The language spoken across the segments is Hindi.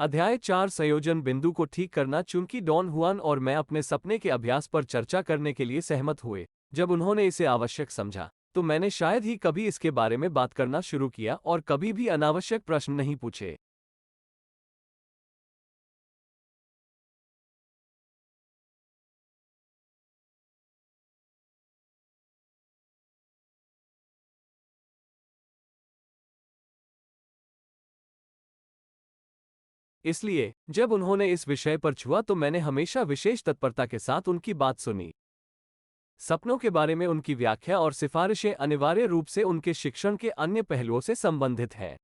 अध्याय 4 संयोजन बिंदु को ठीक करना। चूंकि डॉन हुआन और मैं अपने सपने के अभ्यास पर चर्चा करने के लिए सहमत हुए, जब उन्होंने इसे आवश्यक समझा, तो मैंने शायद ही कभी इसके बारे में बात करना शुरू किया और कभी भी अनावश्यक प्रश्न नहीं पूछे। इसलिए जब उन्होंने इस विषय पर छुआ तो मैंने हमेशा विशेष तत्परता के साथ उनकी बात सुनी। सपनों के बारे में उनकी व्याख्या और सिफारिशें अनिवार्य रूप से उनके शिक्षण के अन्य पहलुओं से संबंधित हैं।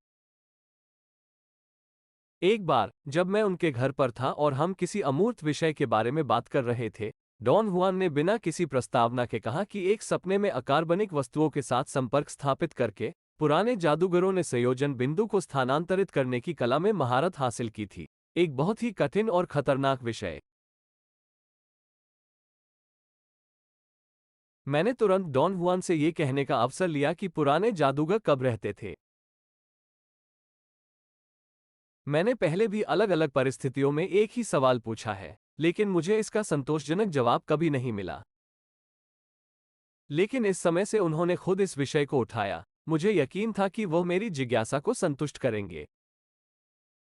एक बार जब मैं उनके घर पर था और हम किसी अमूर्त विषय के बारे में बात कर रहे थे, डॉन हुआन ने बिना किसी प्रस्तावना के कहा कि एक सपने में अकार्बनिक वस्तुओं के साथ संपर्क स्थापित करके पुराने जादूगरों ने संयोजन बिंदु को स्थानांतरित करने की कला में महारत हासिल की थी। एक बहुत ही कठिन और खतरनाक विषय। मैंने तुरंत डॉन हुआन से ये कहने का अवसर लिया कि पुराने जादूगर कब रहते थे। मैंने पहले भी अलग अलग परिस्थितियों में एक ही सवाल पूछा है, लेकिन मुझे इसका संतोषजनक जवाब कभी नहीं मिला। लेकिन इस समय से उन्होंने खुद इस विषय को उठाया। मुझे यकीन था कि वह मेरी जिज्ञासा को संतुष्ट करेंगे।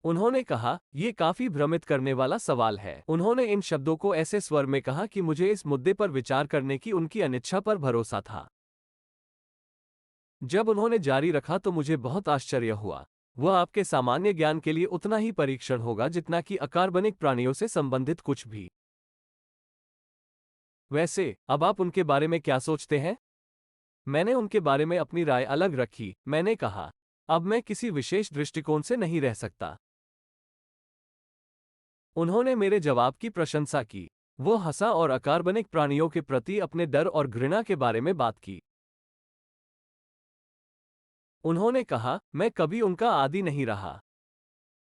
उन्होंने कहा, यह काफी भ्रमित करने वाला सवाल है। उन्होंने इन शब्दों को ऐसे स्वर में कहा कि मुझे इस मुद्दे पर विचार करने की उनकी अनिच्छा पर भरोसा था। जब उन्होंने जारी रखा तो मुझे बहुत आश्चर्य हुआ। वह आपके सामान्य ज्ञान के लिए उतना ही परीक्षण होगा जितना कि अकार्बनिक प्राणियों से संबंधित कुछ भी। वैसे अब आप उनके बारे में क्या सोचते हैं? मैंने उनके बारे में अपनी राय अलग रखी। मैंने कहा, अब मैं किसी विशेष दृष्टिकोण से नहीं रह सकता। उन्होंने मेरे जवाब की प्रशंसा की। वो हंसा और अकार्बनिक प्राणियों के प्रति अपने डर और घृणा के बारे में बात की। उन्होंने कहा, मैं कभी उनका आदी नहीं रहा।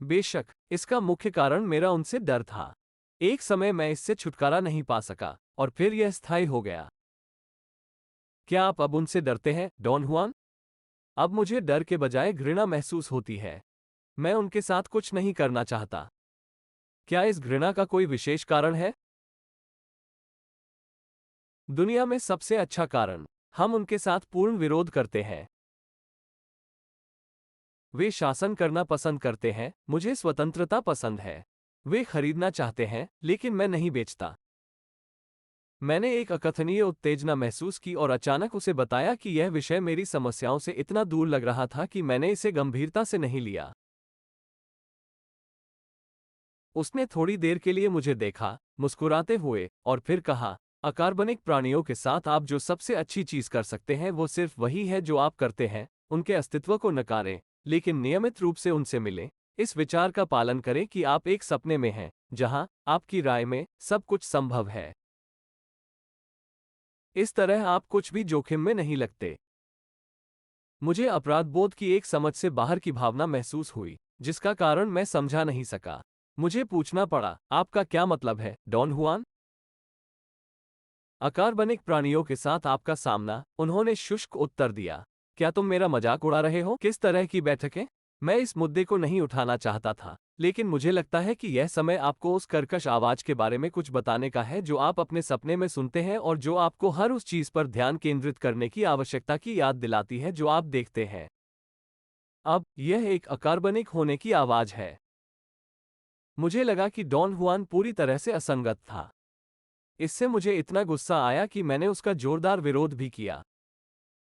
बेशक, इसका मुख्य कारण मेरा उनसे डर था। एक समय मैं इससे छुटकारा नहीं पा सका और फिर यह स्थायी हो गया। क्या आप अब उनसे डरते हैं, डॉन हुआन? अब मुझे डर के बजाय घृणा महसूस होती है। मैं उनके साथ कुछ नहीं करना चाहता। क्या इस घृणा का कोई विशेष कारण है? दुनिया में सबसे अच्छा कारण। हम उनके साथ पूर्ण विरोध करते हैं। वे शासन करना पसंद करते हैं, मुझे स्वतंत्रता पसंद है। वे खरीदना चाहते हैं, लेकिन मैं नहीं बेचता। मैंने एक अकथनीय उत्तेजना महसूस की और अचानक उसे बताया कि यह विषय मेरी समस्याओं से इतना दूर लग रहा था कि मैंने इसे गंभीरता से नहीं लिया। उसने थोड़ी देर के लिए मुझे देखा, मुस्कुराते हुए, और फिर कहा, अकार्बनिक प्राणियों के साथ आप जो सबसे अच्छी चीज कर सकते हैं वो सिर्फ वही है जो आप करते हैं, उनके अस्तित्व को नकारें, लेकिन नियमित रूप से उनसे मिलें। इस विचार का पालन करें कि आप एक सपने में हैं, जहां, आपकी राय में, सब कुछ संभव है। इस तरह आप कुछ भी जोखिम में नहीं लगते। मुझे अपराध बोध की एक समझ से बाहर की भावना महसूस हुई, जिसका कारण मैं समझा नहीं सका। मुझे पूछना पड़ा, आपका क्या मतलब है, डॉन हुआन? अकार्बनिक प्राणियों के साथ आपका सामना, उन्होंने शुष्क उत्तर दिया। क्या तुम मेरा मजाक उड़ा रहे हो? किस तरह की बैठकें? मैं इस मुद्दे को नहीं उठाना चाहता था, लेकिन मुझे लगता है कि यह समय आपको उस कर्कश आवाज के बारे में कुछ बताने का है जो आप अपने सपने में सुनते हैं और जो आपको हर उस चीज पर ध्यान केंद्रित करने की आवश्यकता की याद दिलाती है जो आप देखते हैं। अब यह एक अकार्बनिक होने की आवाज है। मुझे लगा कि डॉन हुआन पूरी तरह से असंगत था। इससे मुझे इतना गुस्सा आया कि मैंने उसका जोरदार विरोध भी किया।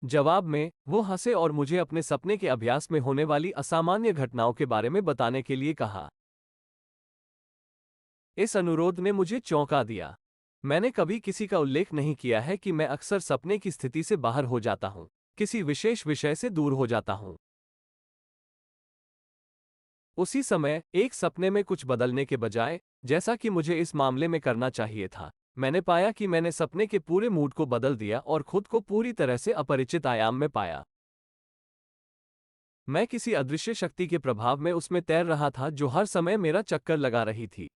जवाब में, वो हंसे और मुझे अपने सपने के अभ्यास में होने वाली असामान्य घटनाओं के बारे में बताने के लिए कहा। इस अनुरोध ने मुझे चौंका दिया। मैंने कभी किसी का उल्लेख नहीं किया है कि मैं अक्सर सपने की स्थिति से बाहर हो जाता हूं, किसी विशेष विषय से दूर हो जाता हूं। उसी समय, एक सपने में कुछ बदलने के बजाय, जैसा कि मुझे इस मामले में करना चाहिए था, मैंने पाया कि मैंने सपने के पूरे मूड को बदल दिया और खुद को पूरी तरह से अपरिचित आयाम में पाया। मैं किसी अदृश्य शक्ति के प्रभाव में उसमें तैर रहा था जो हर समय मेरा चक्कर लगा रही थी।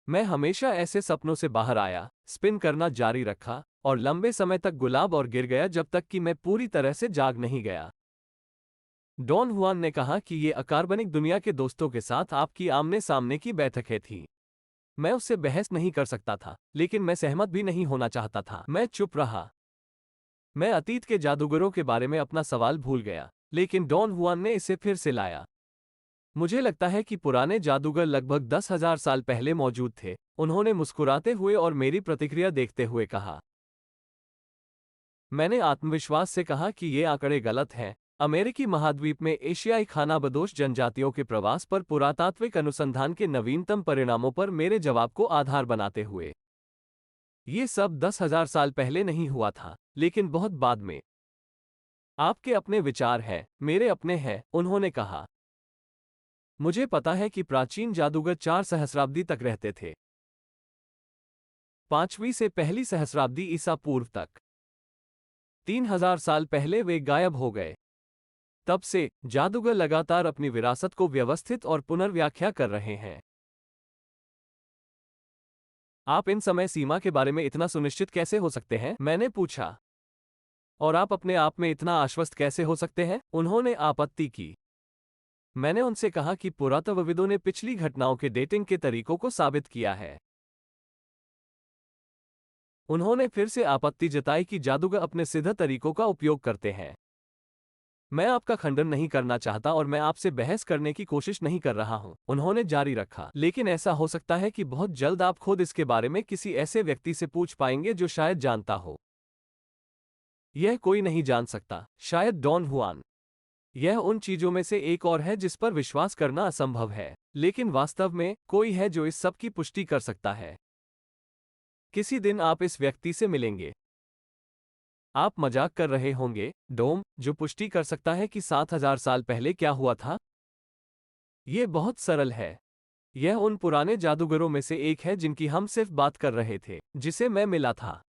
मैं हमेशा ऐसे सपनों से बाहर आया, स्पिन करना जारी रखा, और लंबे समय तक गुलाब और गिर गया जब तक कि मैं पूरी तरह से जाग नहीं गया। डॉन हुआन ने कहा कि ये अकार्बनिक दुनिया के दोस्तों के साथ आपकी आमने सामने की बैठकें थी। मैं उससे बहस नहीं कर सकता था, लेकिन मैं सहमत भी नहीं होना चाहता था। मैं चुप रहा। मैं अतीत के जादूगरों के बारे में अपना सवाल भूल गया, लेकिन डॉन हुआन ने इसे फिर से लाया। मुझे लगता है कि पुराने जादूगर लगभग 10,000 साल पहले मौजूद थे, उन्होंने मुस्कुराते हुए और मेरी प्रतिक्रिया देखते हुए कहा। मैंने आत्मविश्वास से कहा कि ये आंकड़े गलत हैं। अमेरिकी महाद्वीप में एशियाई खानाबदोश जनजातियों के प्रवास पर पुरातात्विक अनुसंधान के नवीनतम परिणामों पर मेरे जवाब को आधार बनाते हुए। ये सब 10,000 साल पहले नहीं हुआ था, लेकिन बहुत बाद में। आपके अपने विचार हैं, मेरे अपने हैं, उन्होंने कहा। मुझे पता है कि प्राचीन जादूगर 4 सहस्राब्दी तक रहते थे। 5वीं से पहली सहस्राब्दी ईसा पूर्व तक। 3,000 साल पहले वे गायब हो गए। तब से जादूगर लगातार अपनी विरासत को व्यवस्थित और पुनर्व्याख्या कर रहे हैं। आप इन समय सीमा के बारे में इतना सुनिश्चित कैसे हो सकते हैं? मैंने पूछा। और आप अपने आप में इतना आश्वस्त कैसे हो सकते हैं? उन्होंने आपत्ति की। मैंने उनसे कहा कि पुरातत्वविदों ने पिछली घटनाओं के डेटिंग के तरीकों को साबित किया है। उन्होंने फिर से आपत्ति जताई कि जादूगर अपने सिद्ध तरीकों का उपयोग करते हैं। मैं आपका खंडन नहीं करना चाहता और मैं आपसे बहस करने की कोशिश नहीं कर रहा हूं, उन्होंने जारी रखा। लेकिन ऐसा हो सकता है कि बहुत जल्द आप खुद इसके बारे में किसी ऐसे व्यक्ति से पूछ पाएंगे जो शायद जानता हो। यह कोई नहीं जान सकता, शायद डॉन हुआन। यह उन चीजों में से एक और है जिस पर विश्वास करना असंभव है, लेकिन वास्तव में कोई है जो इस सब की पुष्टि कर सकता है। किसी दिन आप इस व्यक्ति से मिलेंगे। आप मजाक कर रहे होंगे, डोम, जो पुष्टि कर सकता है कि 7,000 साल पहले क्या हुआ था? यह बहुत सरल है। यह उन पुराने जादूगरों में से एक है जिनकी हम सिर्फ बात कर रहे थे, जिसे मैं मिला था।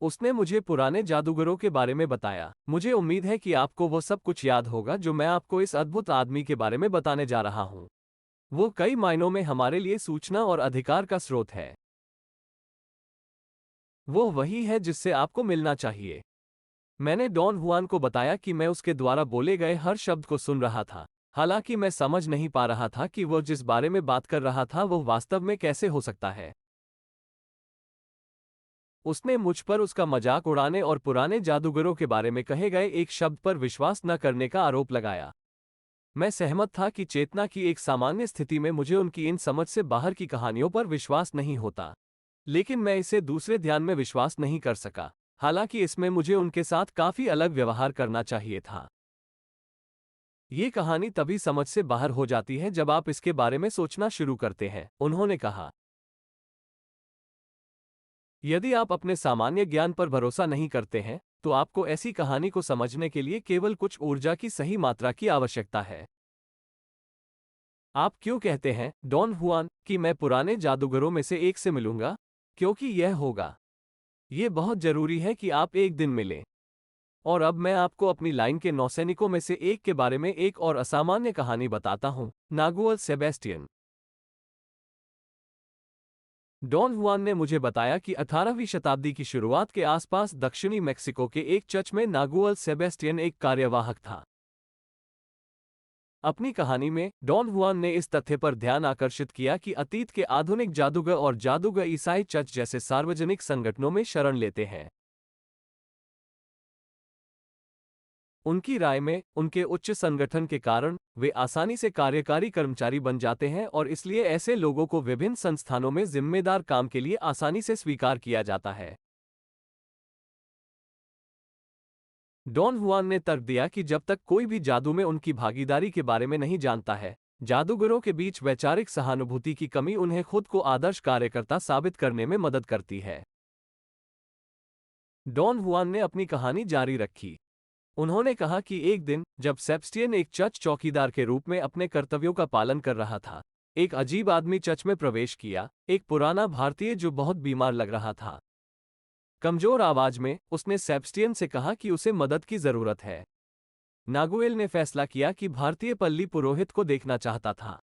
उसने मुझे पुराने जादूगरों के बारे में बताया। मुझे उम्मीद है कि आपको वो सब कुछ याद होगा जो मैं आपको इस अद्भुत आदमी के बारे में बताने जा रहा हूं। वो कई मायनों में हमारे लिए सूचना और अधिकार का स्रोत है। वो वही है जिससे आपको मिलना चाहिए। मैंने डॉन हुआन को बताया कि मैं उसके द्वारा बोले गए हर शब्द को सुन रहा था, हालांकि मैं समझ नहीं पा रहा था कि वह जिस बारे में बात कर रहा था वो वास्तव में कैसे हो सकता है। उसने मुझ पर उसका मजाक उड़ाने और पुराने जादूगरों के बारे में कहे गए एक शब्द पर विश्वास न करने का आरोप लगाया। मैं सहमत था कि चेतना की एक सामान्य स्थिति में मुझे उनकी इन समझ से बाहर की कहानियों पर विश्वास नहीं होता, लेकिन मैं इसे दूसरे ध्यान में विश्वास नहीं कर सका, हालांकि इसमें मुझे उनके साथ काफी अलग व्यवहार करना चाहिए था। ये कहानी तभी समझ से बाहर हो जाती है जब आप इसके बारे में सोचना शुरू करते हैं, उन्होंने कहा। यदि आप अपने सामान्य ज्ञान पर भरोसा नहीं करते हैं, तो आपको ऐसी कहानी को समझने के लिए केवल कुछ ऊर्जा की सही मात्रा की आवश्यकता है। आप क्यों कहते हैं, डॉन हुआन, कि मैं पुराने जादूगरों में से एक से मिलूंगा? क्योंकि यह होगा। यह बहुत जरूरी है कि आप एक दिन मिलें। और अब मैं आपको अपनी लाइन के नौसैनिकों में से एक के बारे में एक और असामान्य कहानी बताता हूं, नागुअल सेबेस्टियन। डॉन हुआन ने मुझे बताया कि 18वीं शताब्दी की शुरुआत के आसपास दक्षिणी मेक्सिको के एक चर्च में नागुअल सेबेस्टियन एक कार्यवाहक था। अपनी कहानी में डॉन हुआन ने इस तथ्य पर ध्यान आकर्षित किया कि अतीत के आधुनिक जादूगर और जादूगर ईसाई चर्च जैसे सार्वजनिक संगठनों में शरण लेते हैं। उनकी राय में, उनके उच्च संगठन के कारण वे आसानी से कार्यकारी कर्मचारी बन जाते हैं और इसलिए ऐसे लोगों को विभिन्न संस्थानों में जिम्मेदार काम के लिए आसानी से स्वीकार किया जाता है। डॉन हुआन ने तर्क दिया कि जब तक कोई भी जादू में उनकी भागीदारी के बारे में नहीं जानता है, जादूगरों के बीच वैचारिक सहानुभूति की कमी उन्हें खुद को आदर्श कार्यकर्ता साबित करने में मदद करती है। डॉन हुआन ने अपनी कहानी जारी रखी। उन्होंने कहा कि एक दिन, जब सेबेस्टियन एक चर्च चौकीदार के रूप में अपने कर्तव्यों का पालन कर रहा था, एक अजीब आदमी चर्च में प्रवेश किया, एक पुराना भारतीय जो बहुत बीमार लग रहा था। कमजोर आवाज में उसने सेबेस्टियन से कहा कि उसे मदद की जरूरत है। नागुएल ने फैसला किया कि भारतीय पल्ली पुरोहित को देखना चाहता था,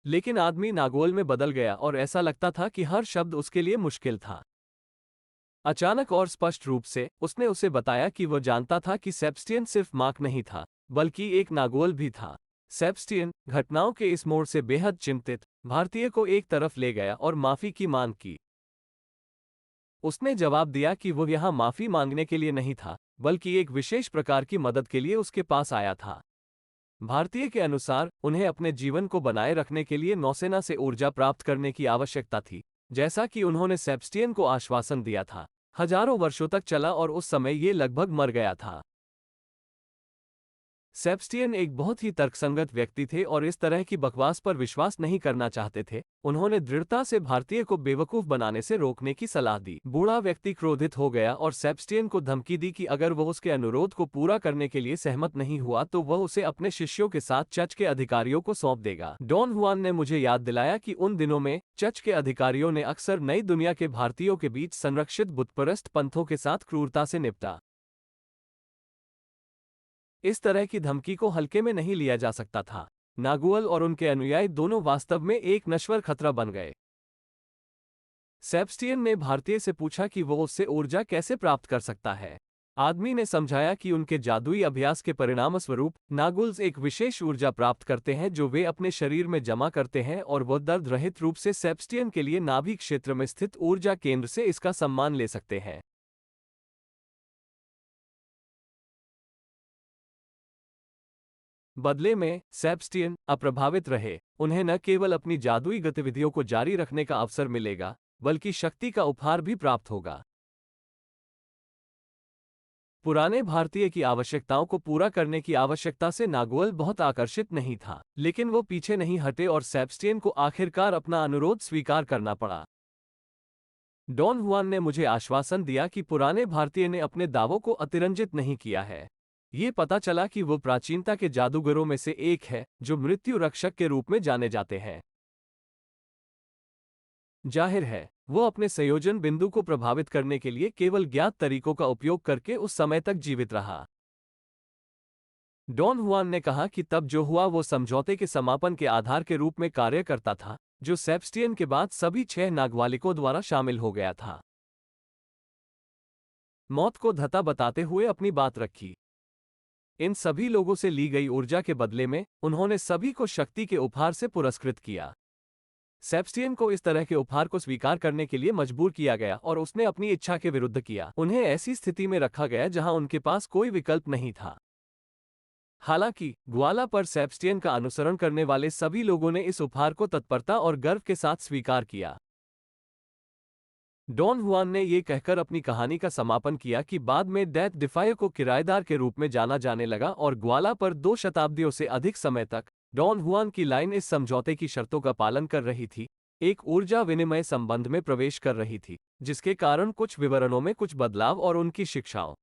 लेकिन आदमी नागुएल में बदल गया और ऐसा लगता था कि हर शब्द उसके लिए मुश्किल था। अचानक और स्पष्ट रूप से उसने उसे बताया कि वह जानता था कि सेबेस्टियन सिर्फ मार्क नहीं था, बल्कि एक नागुअल भी था। सेबस्टियन घटनाओं के इस मोड़ से बेहद चिंतित भारतीय को एक तरफ ले गया और माफी की मांग की। उसने जवाब दिया कि वो यहाँ माफी मांगने के लिए नहीं था, बल्कि एक विशेष प्रकार की मदद के लिए उसके पास आया था। भारतीय के अनुसार उन्हें अपने जीवन को बनाए रखने के लिए नौसेना से ऊर्जा प्राप्त करने की आवश्यकता थी, जैसा कि उन्होंने सेबस्टियन को आश्वासन दिया था। हजारों वर्षों तक चला और उस समय ये लगभग मर गया था। सेबस्टियन एक बहुत ही तर्कसंगत व्यक्ति थे और इस तरह की बकवास पर विश्वास नहीं करना चाहते थे। उन्होंने दृढ़ता से भारतीय को बेवकूफ बनाने से रोकने की सलाह दी। बूढ़ा व्यक्ति क्रोधित हो गया और सेबस्टियन को धमकी दी कि अगर वह उसके अनुरोध को पूरा करने के लिए सहमत नहीं हुआ तो वह उसे अपने शिष्यों के साथ चर्च के अधिकारियों को सौंप देगा। डॉन हुआन ने मुझे याद दिलाया कि उन दिनों में चर्च के अधिकारियों ने अक्सर नई दुनिया के भारतीयों के बीच संरक्षित बुतपरस्त पंथों के साथ क्रूरता से निपटा। इस तरह की धमकी को हल्के में नहीं लिया जा सकता था। नागुअल और उनके अनुयायी दोनों वास्तव में एक नश्वर खतरा बन गए। सेबस्टियन ने भारतीय से पूछा कि वो उससे ऊर्जा कैसे प्राप्त कर सकता है। आदमी ने समझाया कि उनके जादुई अभ्यास के परिणामस्वरूप नागुल्स एक विशेष ऊर्जा प्राप्त करते हैं जो वे अपने शरीर में जमा करते हैं और वो दर्द रहित रूप से सेबस्टियन के लिए नाभि क्षेत्र में स्थित ऊर्जा केंद्र से इसका सम्मान ले सकते हैं। बदले में सेबस्टियन अप्रभावित रहे। उन्हें न केवल अपनी जादुई गतिविधियों को जारी रखने का अवसर मिलेगा, बल्कि शक्ति का उपहार भी प्राप्त होगा। पुराने भारतीय की आवश्यकताओं को पूरा करने की आवश्यकता से नागुअल बहुत आकर्षित नहीं था, लेकिन वो पीछे नहीं हटे और सेबस्टियन को आखिरकार अपना अनुरोध स्वीकार करना पड़ा। डॉन हुआन ने मुझे आश्वासन दिया कि पुराने भारतीय ने अपने दावों को अतिरंजित नहीं किया है। ये पता चला कि वो प्राचीनता के जादूगरों में से एक है जो मृत्यु रक्षक के रूप में जाने जाते हैं। जाहिर है वो अपने संयोजन बिंदु को प्रभावित करने के लिए केवल ज्ञात तरीकों का उपयोग करके उस समय तक जीवित रहा। डॉन हुआन ने कहा कि तब जो हुआ वो समझौते के समापन के आधार के रूप में कार्य करता था, जो सेबस्टियन के बाद सभी 6 नागवालिकों द्वारा शामिल हो गया था। मौत को धता बताते हुए अपनी बात रखी। इन सभी लोगों से ली गई ऊर्जा के बदले में उन्होंने सभी को शक्ति के उपहार से पुरस्कृत किया। सेबस्टियन को इस तरह के उपहार को स्वीकार करने के लिए मजबूर किया गया और उसने अपनी इच्छा के विरुद्ध किया। उन्हें ऐसी स्थिति में रखा गया जहां उनके पास कोई विकल्प नहीं था। हालांकि ग्वाला पर सेबस्टियन का अनुसरण करने वाले सभी लोगों ने इस उपहार को तत्परता और गर्व के साथ स्वीकार किया। डॉन हुआन ने ये कहकर अपनी कहानी का समापन किया कि बाद में डेथ डिफायर को किराएदार के रूप में जाना जाने लगा और ग्वाला पर 2 शताब्दियों से अधिक समय तक डॉन हुआन की लाइन इस समझौते की शर्तों का पालन कर रही थी, एक ऊर्जा विनिमय संबंध में प्रवेश कर रही थी, जिसके कारण कुछ विवरणों में कुछ बदलाव और उनकी शिक्षाओं।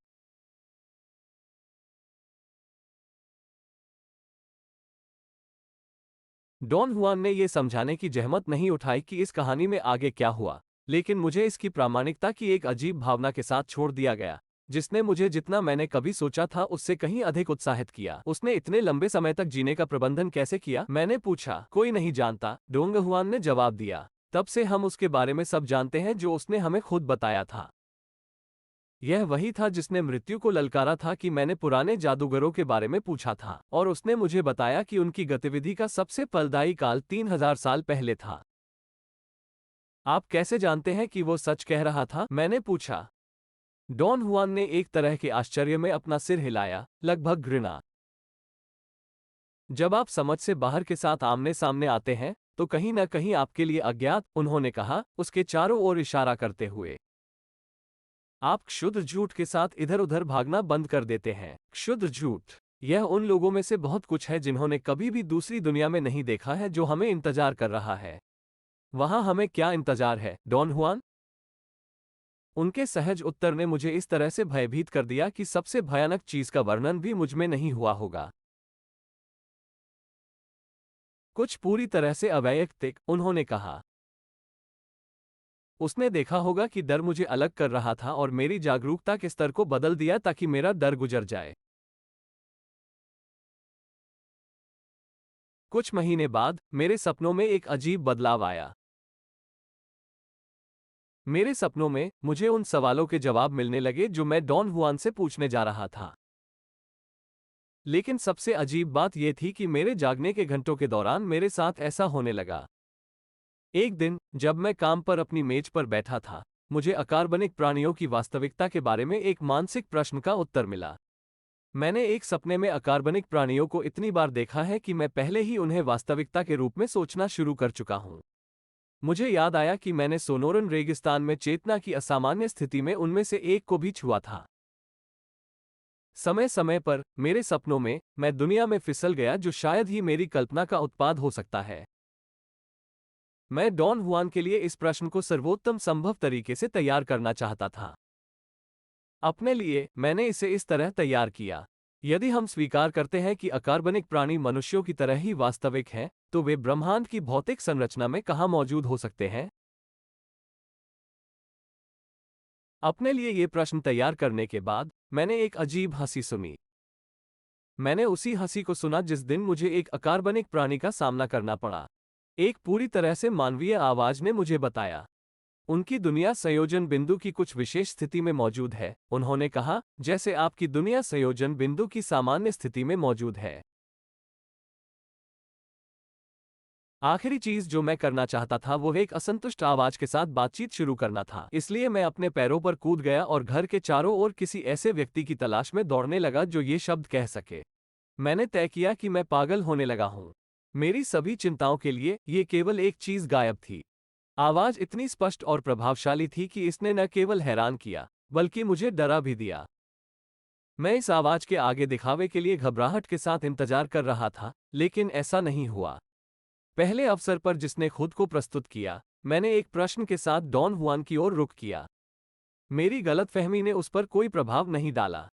डॉन हुआन ने यह समझाने की जहमत नहीं उठाई कि इस कहानी में आगे क्या हुआ, लेकिन मुझे इसकी प्रामाणिकता की एक अजीब भावना के साथ छोड़ दिया गया, जिसने मुझे जितना मैंने कभी सोचा था उससे कहीं अधिक उत्साहित किया। उसने इतने लंबे समय तक जीने का प्रबंधन कैसे किया? मैंने पूछा। कोई नहीं जानता, डोंग हुआन ने जवाब दिया। तब से हम उसके बारे में सब जानते हैं जो उसने हमें खुद बताया था। यह वही था जिसने मृत्यु को ललकारा था कि मैंने पुराने जादूगरों के बारे में पूछा था और उसने मुझे बताया कि उनकी गतिविधि का सबसे फलदायी काल 3000 साल पहले था। आप कैसे जानते हैं कि वो सच कह रहा था? मैंने पूछा। डॉन हुआन ने एक तरह के आश्चर्य में अपना सिर हिलाया, लगभग घृणा। जब आप समझ से बाहर के साथ आमने सामने आते हैं तो कहीं न कहीं आपके लिए अज्ञात, उन्होंने कहा, उसके चारों ओर इशारा करते हुए। आप क्षुद्र झूठ के साथ इधर उधर भागना बंद कर देते हैं। क्षुद्र झूठ, यह उन लोगों में से बहुत कुछ है जिन्होंने कभी भी दूसरी दुनिया में नहीं देखा है जो हमें इंतजार कर रहा है। वहां हमें क्या इंतजार है, डॉन हुआन? उनके सहज उत्तर ने मुझे इस तरह से भयभीत कर दिया कि सबसे भयानक चीज का वर्णन भी मुझ में नहीं हुआ होगा। कुछ पूरी तरह से अवैयक्तिक, उन्होंने कहा। उसने देखा होगा कि डर मुझे अलग कर रहा था और मेरी जागरूकता के स्तर को बदल दिया ताकि मेरा डर गुजर जाए। कुछ महीने बाद मेरे सपनों में एक अजीब बदलाव आया। मेरे सपनों में मुझे उन सवालों के जवाब मिलने लगे जो मैं डॉन हुआन से पूछने जा रहा था। लेकिन सबसे अजीब बात यह थी कि मेरे जागने के घंटों के दौरान मेरे साथ ऐसा होने लगा। एक दिन जब मैं काम पर अपनी मेज पर बैठा था, मुझे अकार्बनिक प्राणियों की वास्तविकता के बारे में एक मानसिक प्रश्न का उत्तर मिला। मैंने एक सपने में अकार्बनिक प्राणियों को इतनी बार देखा है कि मैं पहले ही उन्हें वास्तविकता के रूप में सोचना शुरू कर चुका हूं। मुझे याद आया कि मैंने सोनोरन रेगिस्तान में चेतना की असामान्य स्थिति में उनमें से एक को भी छुआ था। समय समय पर मेरे सपनों में मैं दुनिया में फिसल गया जो शायद ही मेरी कल्पना का उत्पाद हो सकता है। मैं डॉन हुआन के लिए इस प्रश्न को सर्वोत्तम संभव तरीके से तैयार करना चाहता था। अपने लिए मैंने इसे इस तरह तैयार किया। यदि हम स्वीकार करते हैं कि अकार्बनिक प्राणी मनुष्यों की तरह ही वास्तविक हैं, तो वे ब्रह्मांड की भौतिक संरचना में कहाँ मौजूद हो सकते हैं? अपने लिए ये प्रश्न तैयार करने के बाद मैंने एक अजीब हंसी सुनी। मैंने उसी हंसी को सुना जिस दिन मुझे एक अकार्बनिक प्राणी का सामना करना पड़ा। एक पूरी तरह से मानवीय आवाज ने मुझे बताया, उनकी दुनिया संयोजन बिंदु की कुछ विशेष स्थिति में मौजूद है। उन्होंने कहा, जैसे आपकी दुनिया संयोजन बिंदु की सामान्य स्थिति में मौजूद है। आखिरी चीज जो मैं करना चाहता था वो एक असंतुष्ट आवाज के साथ बातचीत शुरू करना था। इसलिए मैं अपने पैरों पर कूद गया और घर के चारों ओर किसी ऐसे व्यक्ति की तलाश में दौड़ने लगा जो ये शब्द कह सके। मैंने तय किया कि मैं पागल होने लगा हूं। मेरी सभी चिंताओं के लिए ये केवल एक चीज गायब थी। आवाज इतनी स्पष्ट और प्रभावशाली थी कि इसने न केवल हैरान किया, बल्कि मुझे डरा भी दिया। मैं इस आवाज के आगे दिखावे के लिए घबराहट के साथ इंतजार कर रहा था, लेकिन ऐसा नहीं हुआ। पहले अवसर पर जिसने खुद को प्रस्तुत किया, मैंने एक प्रश्न के साथ डॉन हुआन की ओर रुख किया। मेरी गलतफहमी ने उस पर कोई प्रभाव नहीं डाला।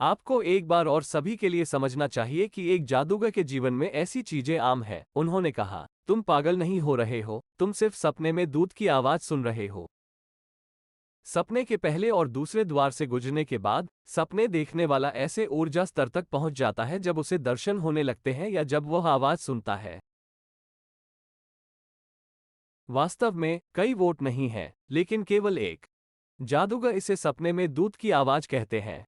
आपको एक बार और सभी के लिए समझना चाहिए कि एक जादूगर के जीवन में ऐसी चीजें आम हैं। उन्होंने कहा, तुम पागल नहीं हो रहे हो, तुम सिर्फ सपने में दूत की आवाज सुन रहे हो। सपने के पहले और दूसरे द्वार से गुजरने के बाद सपने देखने वाला ऐसे ऊर्जा स्तर तक पहुंच जाता है जब उसे दर्शन होने लगते हैं या जब वह आवाज सुनता है। वास्तव में कई वोट नहीं है, लेकिन केवल एक। जादूगर इसे सपने में दूत की आवाज कहते हैं।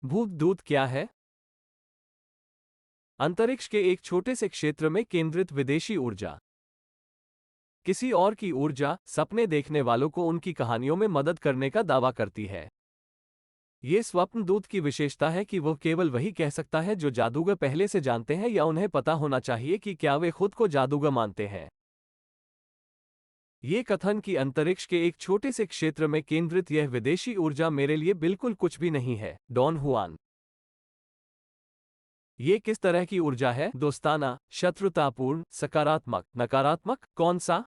भूत दूत क्या है? अंतरिक्ष के एक छोटे से क्षेत्र में केंद्रित विदेशी ऊर्जा। किसी और की ऊर्जा सपने देखने वालों को उनकी कहानियों में मदद करने का दावा करती है। ये स्वप्न दूत की विशेषता है कि वह केवल वही कह सकता है जो जादूगर पहले से जानते हैं या उन्हें पता होना चाहिए कि क्या वे खुद को जादूगर मानते हैं। ये कथन कि अंतरिक्ष के एक छोटे से क्षेत्र में केंद्रित यह विदेशी ऊर्जा मेरे लिए बिल्कुल कुछ भी नहीं है। डॉन हुआन, ये किस तरह की ऊर्जा है? दोस्ताना, शत्रुतापूर्ण, सकारात्मक, नकारात्मक, कौन सा?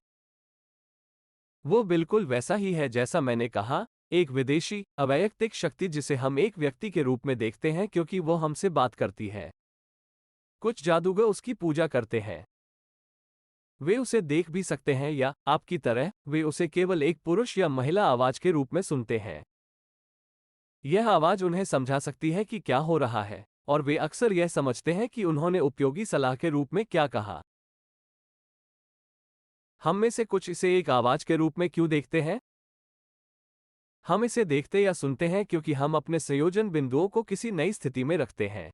वो बिल्कुल वैसा ही है जैसा मैंने कहा, एक विदेशी, अवैयक्तिक शक्ति जिसे हम एक व्यक्ति के रूप में देखते हैं क्योंकि वो हमसे बात करती है। कुछ जादूगर उसकी पूजा करते हैं। वे उसे देख भी सकते हैं या, आपकी तरह, वे उसे केवल एक पुरुष या महिला आवाज के रूप में सुनते हैं। यह आवाज उन्हें समझा सकती है कि क्या हो रहा है, और वे अक्सर यह समझते हैं कि उन्होंने उपयोगी सलाह के रूप में क्या कहा। हम में से कुछ इसे एक आवाज के रूप में क्यों देखते हैं? हम इसे देखते या सुनते हैं क्योंकि हम अपने संयोजन बिंदुओं को किसी नई स्थिति में रखते हैं।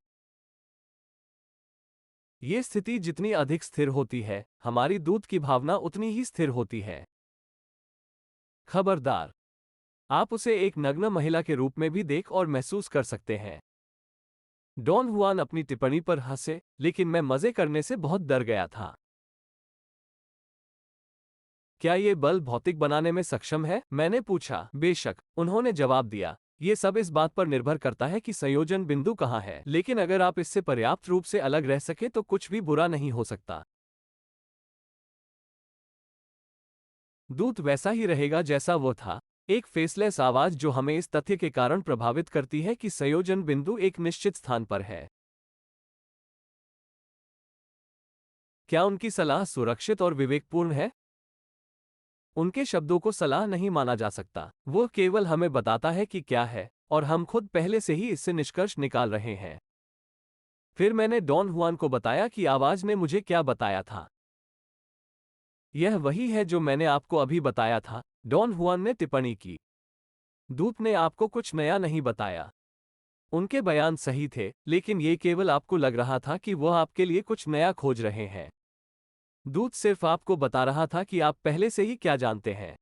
ये स्थिति जितनी अधिक स्थिर होती है, हमारी दूत की भावना उतनी ही स्थिर होती है। खबरदार, आप उसे एक नग्न महिला के रूप में भी देख और महसूस कर सकते हैं। डॉन हुआन अपनी टिप्पणी पर हंसे, लेकिन मैं मजे करने से बहुत डर गया था। क्या ये बल भौतिक बनाने में सक्षम है? मैंने पूछा। बेशक, उन्होंने जवाब दिया। ये सब इस बात पर निर्भर करता है कि संयोजन बिंदु कहाँ है, लेकिन अगर आप इससे पर्याप्त रूप से अलग रह सके तो कुछ भी बुरा नहीं हो सकता। दूत वैसा ही रहेगा जैसा वो था, एक फेसलेस आवाज जो हमें इस तथ्य के कारण प्रभावित करती है कि संयोजन बिंदु एक निश्चित स्थान पर है। क्या उनकी सलाह सुरक्षित और विवेकपूर्ण है? उनके शब्दों को सलाह नहीं माना जा सकता। वो केवल हमें बताता है कि क्या है, और हम खुद पहले से ही इससे निष्कर्ष निकाल रहे हैं। फिर मैंने डॉन हुआन को बताया कि आवाज ने मुझे क्या बताया था। यह वही है जो मैंने आपको अभी बताया था, डॉन हुआन ने टिप्पणी की। दूत ने आपको कुछ नया नहीं बताया। उनके बयान सही थे, लेकिन ये केवल आपको लग रहा था कि वह आपके लिए कुछ नया खोज रहे हैं। दूत सिर्फ आपको बता रहा था कि आप पहले से ही क्या जानते हैं।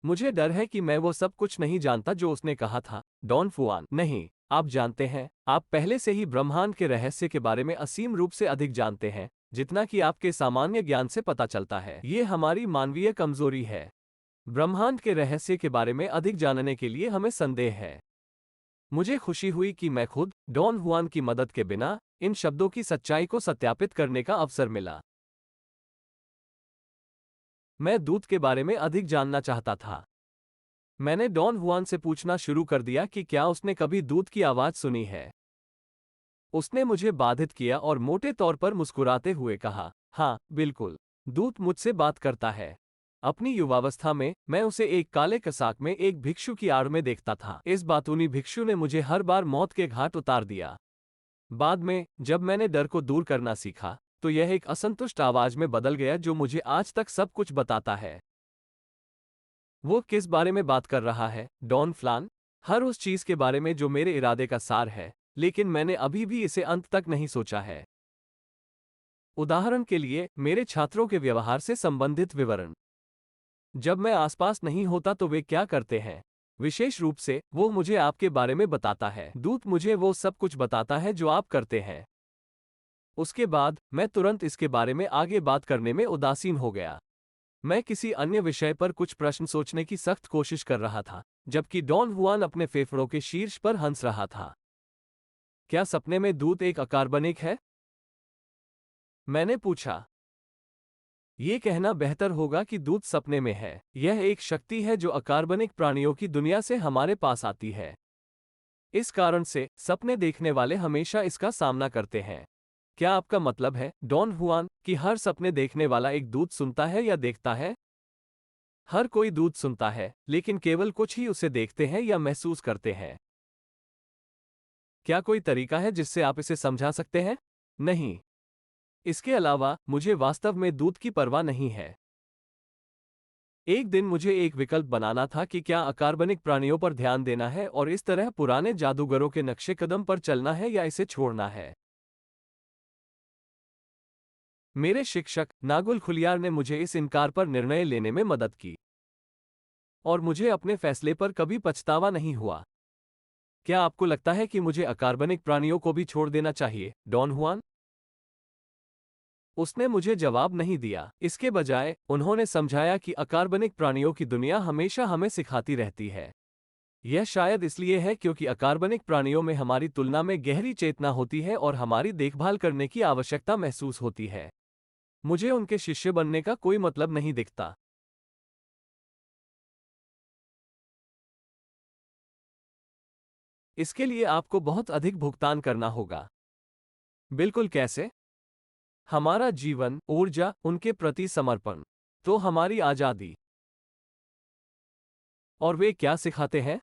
मुझे डर है कि मैं वो सब कुछ नहीं जानता जो उसने कहा था, डॉन फुआन। नहीं, आप जानते हैं, आप पहले से ही ब्रह्मांड के रहस्य के बारे में असीम रूप से अधिक जानते हैं, जितना कि आपके सामान्य ज्ञान से पता चलता है। ये हमारी मानवीय कमजोरी है। ब्रह्मांड के रहस्य के बारे में अधिक जानने के लिए हमें संदेह है। मुझे खुशी हुई कि मैं खुद, डॉन हुआन की मदद के बिना, इन शब्दों की सच्चाई को सत्यापित करने का अवसर मिला। मैं दूत के बारे में अधिक जानना चाहता था। मैंने डॉन हुआन से पूछना शुरू कर दिया कि क्या उसने कभी दूत की आवाज सुनी है। उसने मुझे बाधित किया और मोटे तौर पर मुस्कुराते हुए कहा, हाँ, बिल्कुल। दूत मुझसे बात करता है। अपनी युवावस्था में मैं उसे एक काले कसाक में एक भिक्षु की आड़ में देखता था। इस बातूनी भिक्षु ने मुझे हर बार मौत के घाट उतार दिया। बाद में, जब मैंने डर को दूर करना सीखा, तो यह एक असंतुष्ट आवाज में बदल गया जो मुझे आज तक सब कुछ बताता है। वो किस बारे में बात कर रहा है, डॉन फ्लान? हर उस चीज के बारे में जो मेरे इरादे का सार है, लेकिन मैंने अभी भी इसे अंत तक नहीं सोचा है। उदाहरण के लिए, मेरे छात्रों के व्यवहार से संबंधित विवरण। जब मैं आसपास नहीं होता तो वे क्या करते हैं? विशेष रूप से, वो मुझे आपके बारे में बताता है। दूत मुझे वो सब कुछ बताता है जो आप करते हैं। उसके बाद, मैं तुरंत इसके बारे में आगे बात करने में उदासीन हो गया। मैं किसी अन्य विषय पर कुछ प्रश्न सोचने की सख्त कोशिश कर रहा था, जबकि डॉन हुआन अपने फेफड़ों के शीर्ष पर हंस रहा था। क्या सपने में दूत एक अकार्बनिक है? मैंने पूछा। ये कहना बेहतर होगा कि दूत सपने में है। यह एक शक्ति है जो अकार्बनिक प्राणियों की दुनिया से हमारे पास आती है। इस कारण से, सपने देखने वाले हमेशा इसका सामना करते हैं। क्या आपका मतलब है, डॉन हुआन, कि हर सपने देखने वाला एक दूत सुनता है या देखता है? हर कोई दूत सुनता है, लेकिन केवल कुछ ही उसे देखते हैं या महसूस करते हैं। क्या कोई तरीका है जिससे आप इसे समझा सकते हैं? नहीं। इसके अलावा, मुझे वास्तव में दूत की परवाह नहीं है। एक दिन मुझे एक विकल्प बनाना था कि क्या अकार्बनिक प्राणियों पर ध्यान देना है और इस तरह पुराने जादूगरों के नक्शे कदम पर चलना है या इसे छोड़ना है। मेरे शिक्षक, नागुल खुलियार ने मुझे इस इनकार पर निर्णय लेने में मदद की। और मुझे अपने फैसले पर कभी पछतावा नहीं हुआ। क्या आपको लगता है कि मुझे अकार्बनिक प्राणियों को भी छोड़ देना चाहिए, डॉन हुआन? उसने मुझे जवाब नहीं दिया। इसके बजाय, उन्होंने समझाया कि अकार्बनिक प्राणियों की दुनिया हमेशा हमें सिखाती रहती है। यह शायद इसलिए है क्योंकि अकार्बनिक प्राणियों में हमारी तुलना में गहरी चेतना होती है और हमारी देखभाल करने की आवश्यकता महसूस होती है। मुझे उनके शिष्य बनने का कोई मतलब नहीं दिखता। इसके लिए आपको बहुत अधिक भुगतान करना होगा। बिल्कुल कैसे? हमारा जीवन, ऊर्जा, उनके प्रति समर्पण। तो हमारी आजादी। और वे क्या सिखाते हैं?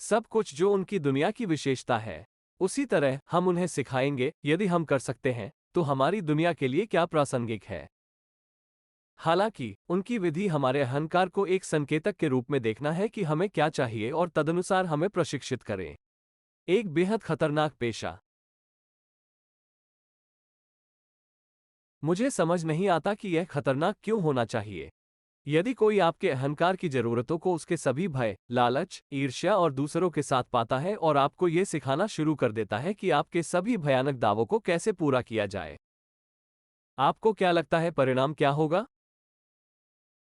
सब कुछ जो उनकी दुनिया की विशेषता है। उसी तरह, हम उन्हें सिखाएंगे, यदि हम कर सकते हैं, तो हमारी दुनिया के लिए क्या प्रासंगिक है। हालांकि, उनकी विधि हमारे अहंकार को एक संकेतक के रूप में देखना है कि हमें क्या चाहिए और तदनुसार हमें प्रशिक्षित करें। एक बेहद खतरनाक पेशा। मुझे समझ नहीं आता कि यह खतरनाक क्यों होना चाहिए। यदि कोई आपके अहंकार की जरूरतों को उसके सभी भय, लालच, ईर्ष्या और दूसरों के साथ पाता है और आपको यह सिखाना शुरू कर देता है कि आपके सभी भयानक दावों को कैसे पूरा किया जाए, आपको क्या लगता है परिणाम क्या होगा?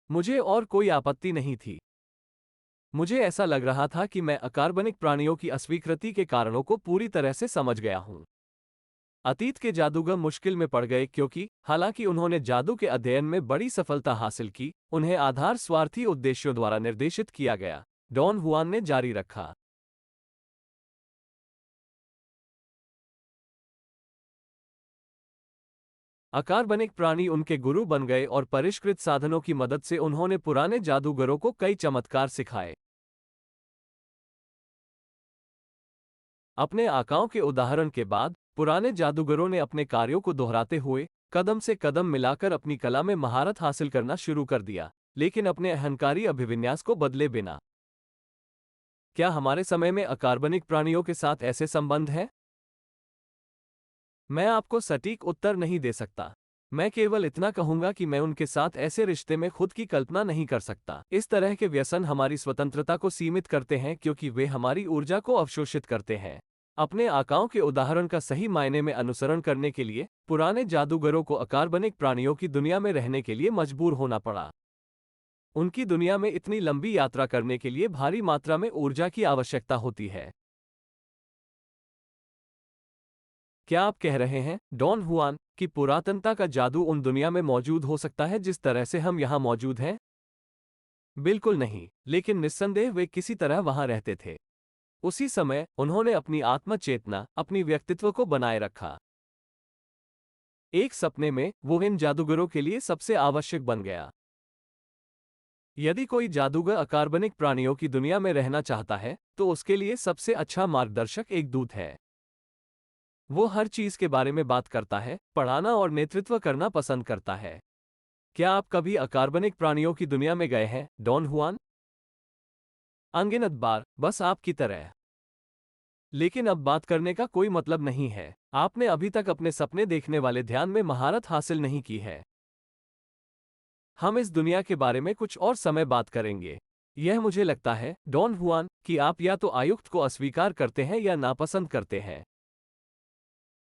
मुझे और कोई आपत्ति नहीं थी। मुझे ऐसा लग रहा था कि मैं अकार्बनिक प्राणियों की अस्वीकृति के कारणों को पूरी तरह से समझ गया हूं। अतीत के जादूगर मुश्किल में पड़ गए क्योंकि, हालांकि उन्होंने जादू के अध्ययन में बड़ी सफलता हासिल की, उन्हें आधार स्वार्थी उद्देश्यों द्वारा निर्देशित किया गया। डॉन हुआन ने जारी रखा। अकार्बनिक प्राणी उनके गुरु बन गए और परिष्कृत साधनों की मदद से उन्होंने पुराने जादूगरों को कई चमत्कार सिखाए। अपने आकाओं के उदाहरण के बाद, पुराने जादूगरों ने अपने कार्यों को दोहराते हुए, कदम से कदम मिलाकर अपनी कला में महारत हासिल करना शुरू कर दिया, लेकिन अपने अहंकारी अभिविन्यास को बदले बिना। क्या हमारे समय में अकार्बनिक प्राणियों के साथ ऐसे संबंध हैं? मैं आपको सटीक उत्तर नहीं दे सकता। मैं केवल इतना कहूंगा कि मैं उनके साथ ऐसे रिश्ते में खुद की कल्पना नहीं कर सकता। इस तरह के व्यसन हमारी स्वतंत्रता को सीमित करते हैं क्योंकि वे हमारी ऊर्जा को अवशोषित करते हैं। अपने आकाओं के उदाहरण का सही मायने में अनुसरण करने के लिए पुराने जादूगरों को अकार्बनिक प्राणियों की दुनिया में रहने के लिए मजबूर होना पड़ा। उनकी दुनिया में इतनी लंबी यात्रा करने के लिए भारी मात्रा में ऊर्जा की आवश्यकता होती है। क्या आप कह रहे हैं, डॉन हुआन, कि पुरातनता का जादू उन दुनिया में मौजूद हो सकता है जिस तरह से हम यहाँ मौजूद हैं? बिल्कुल नहीं, लेकिन निस्संदेह वे किसी तरह वहाँ रहते थे। उसी समय उन्होंने अपनी आत्म चेतना, अपनी व्यक्तित्व को बनाए रखा। एक सपने में वो इन जादूगरों के लिए सबसे आवश्यक बन गया। यदि कोई जादूगर अकार्बनिक प्राणियों की दुनिया में रहना चाहता है, तो उसके लिए सबसे अच्छा मार्गदर्शक एक दूत है। वो हर चीज के बारे में बात करता है, पढ़ाना और नेतृत्व करना पसंद करता है। क्या आप कभी अकार्बनिक प्राणियों की दुनिया में गए हैं, डॉन हुआन? अनगिनत बार, बस आपकी तरह। लेकिन अब बात करने का कोई मतलब नहीं है। आपने अभी तक अपने सपने देखने वाले ध्यान में महारत हासिल नहीं की है। हम इस दुनिया के बारे में कुछ और समय बात करेंगे। यह मुझे लगता है, डॉन हुआन, कि आप या तो आयुक्त को अस्वीकार करते हैं या नापसंद करते हैं।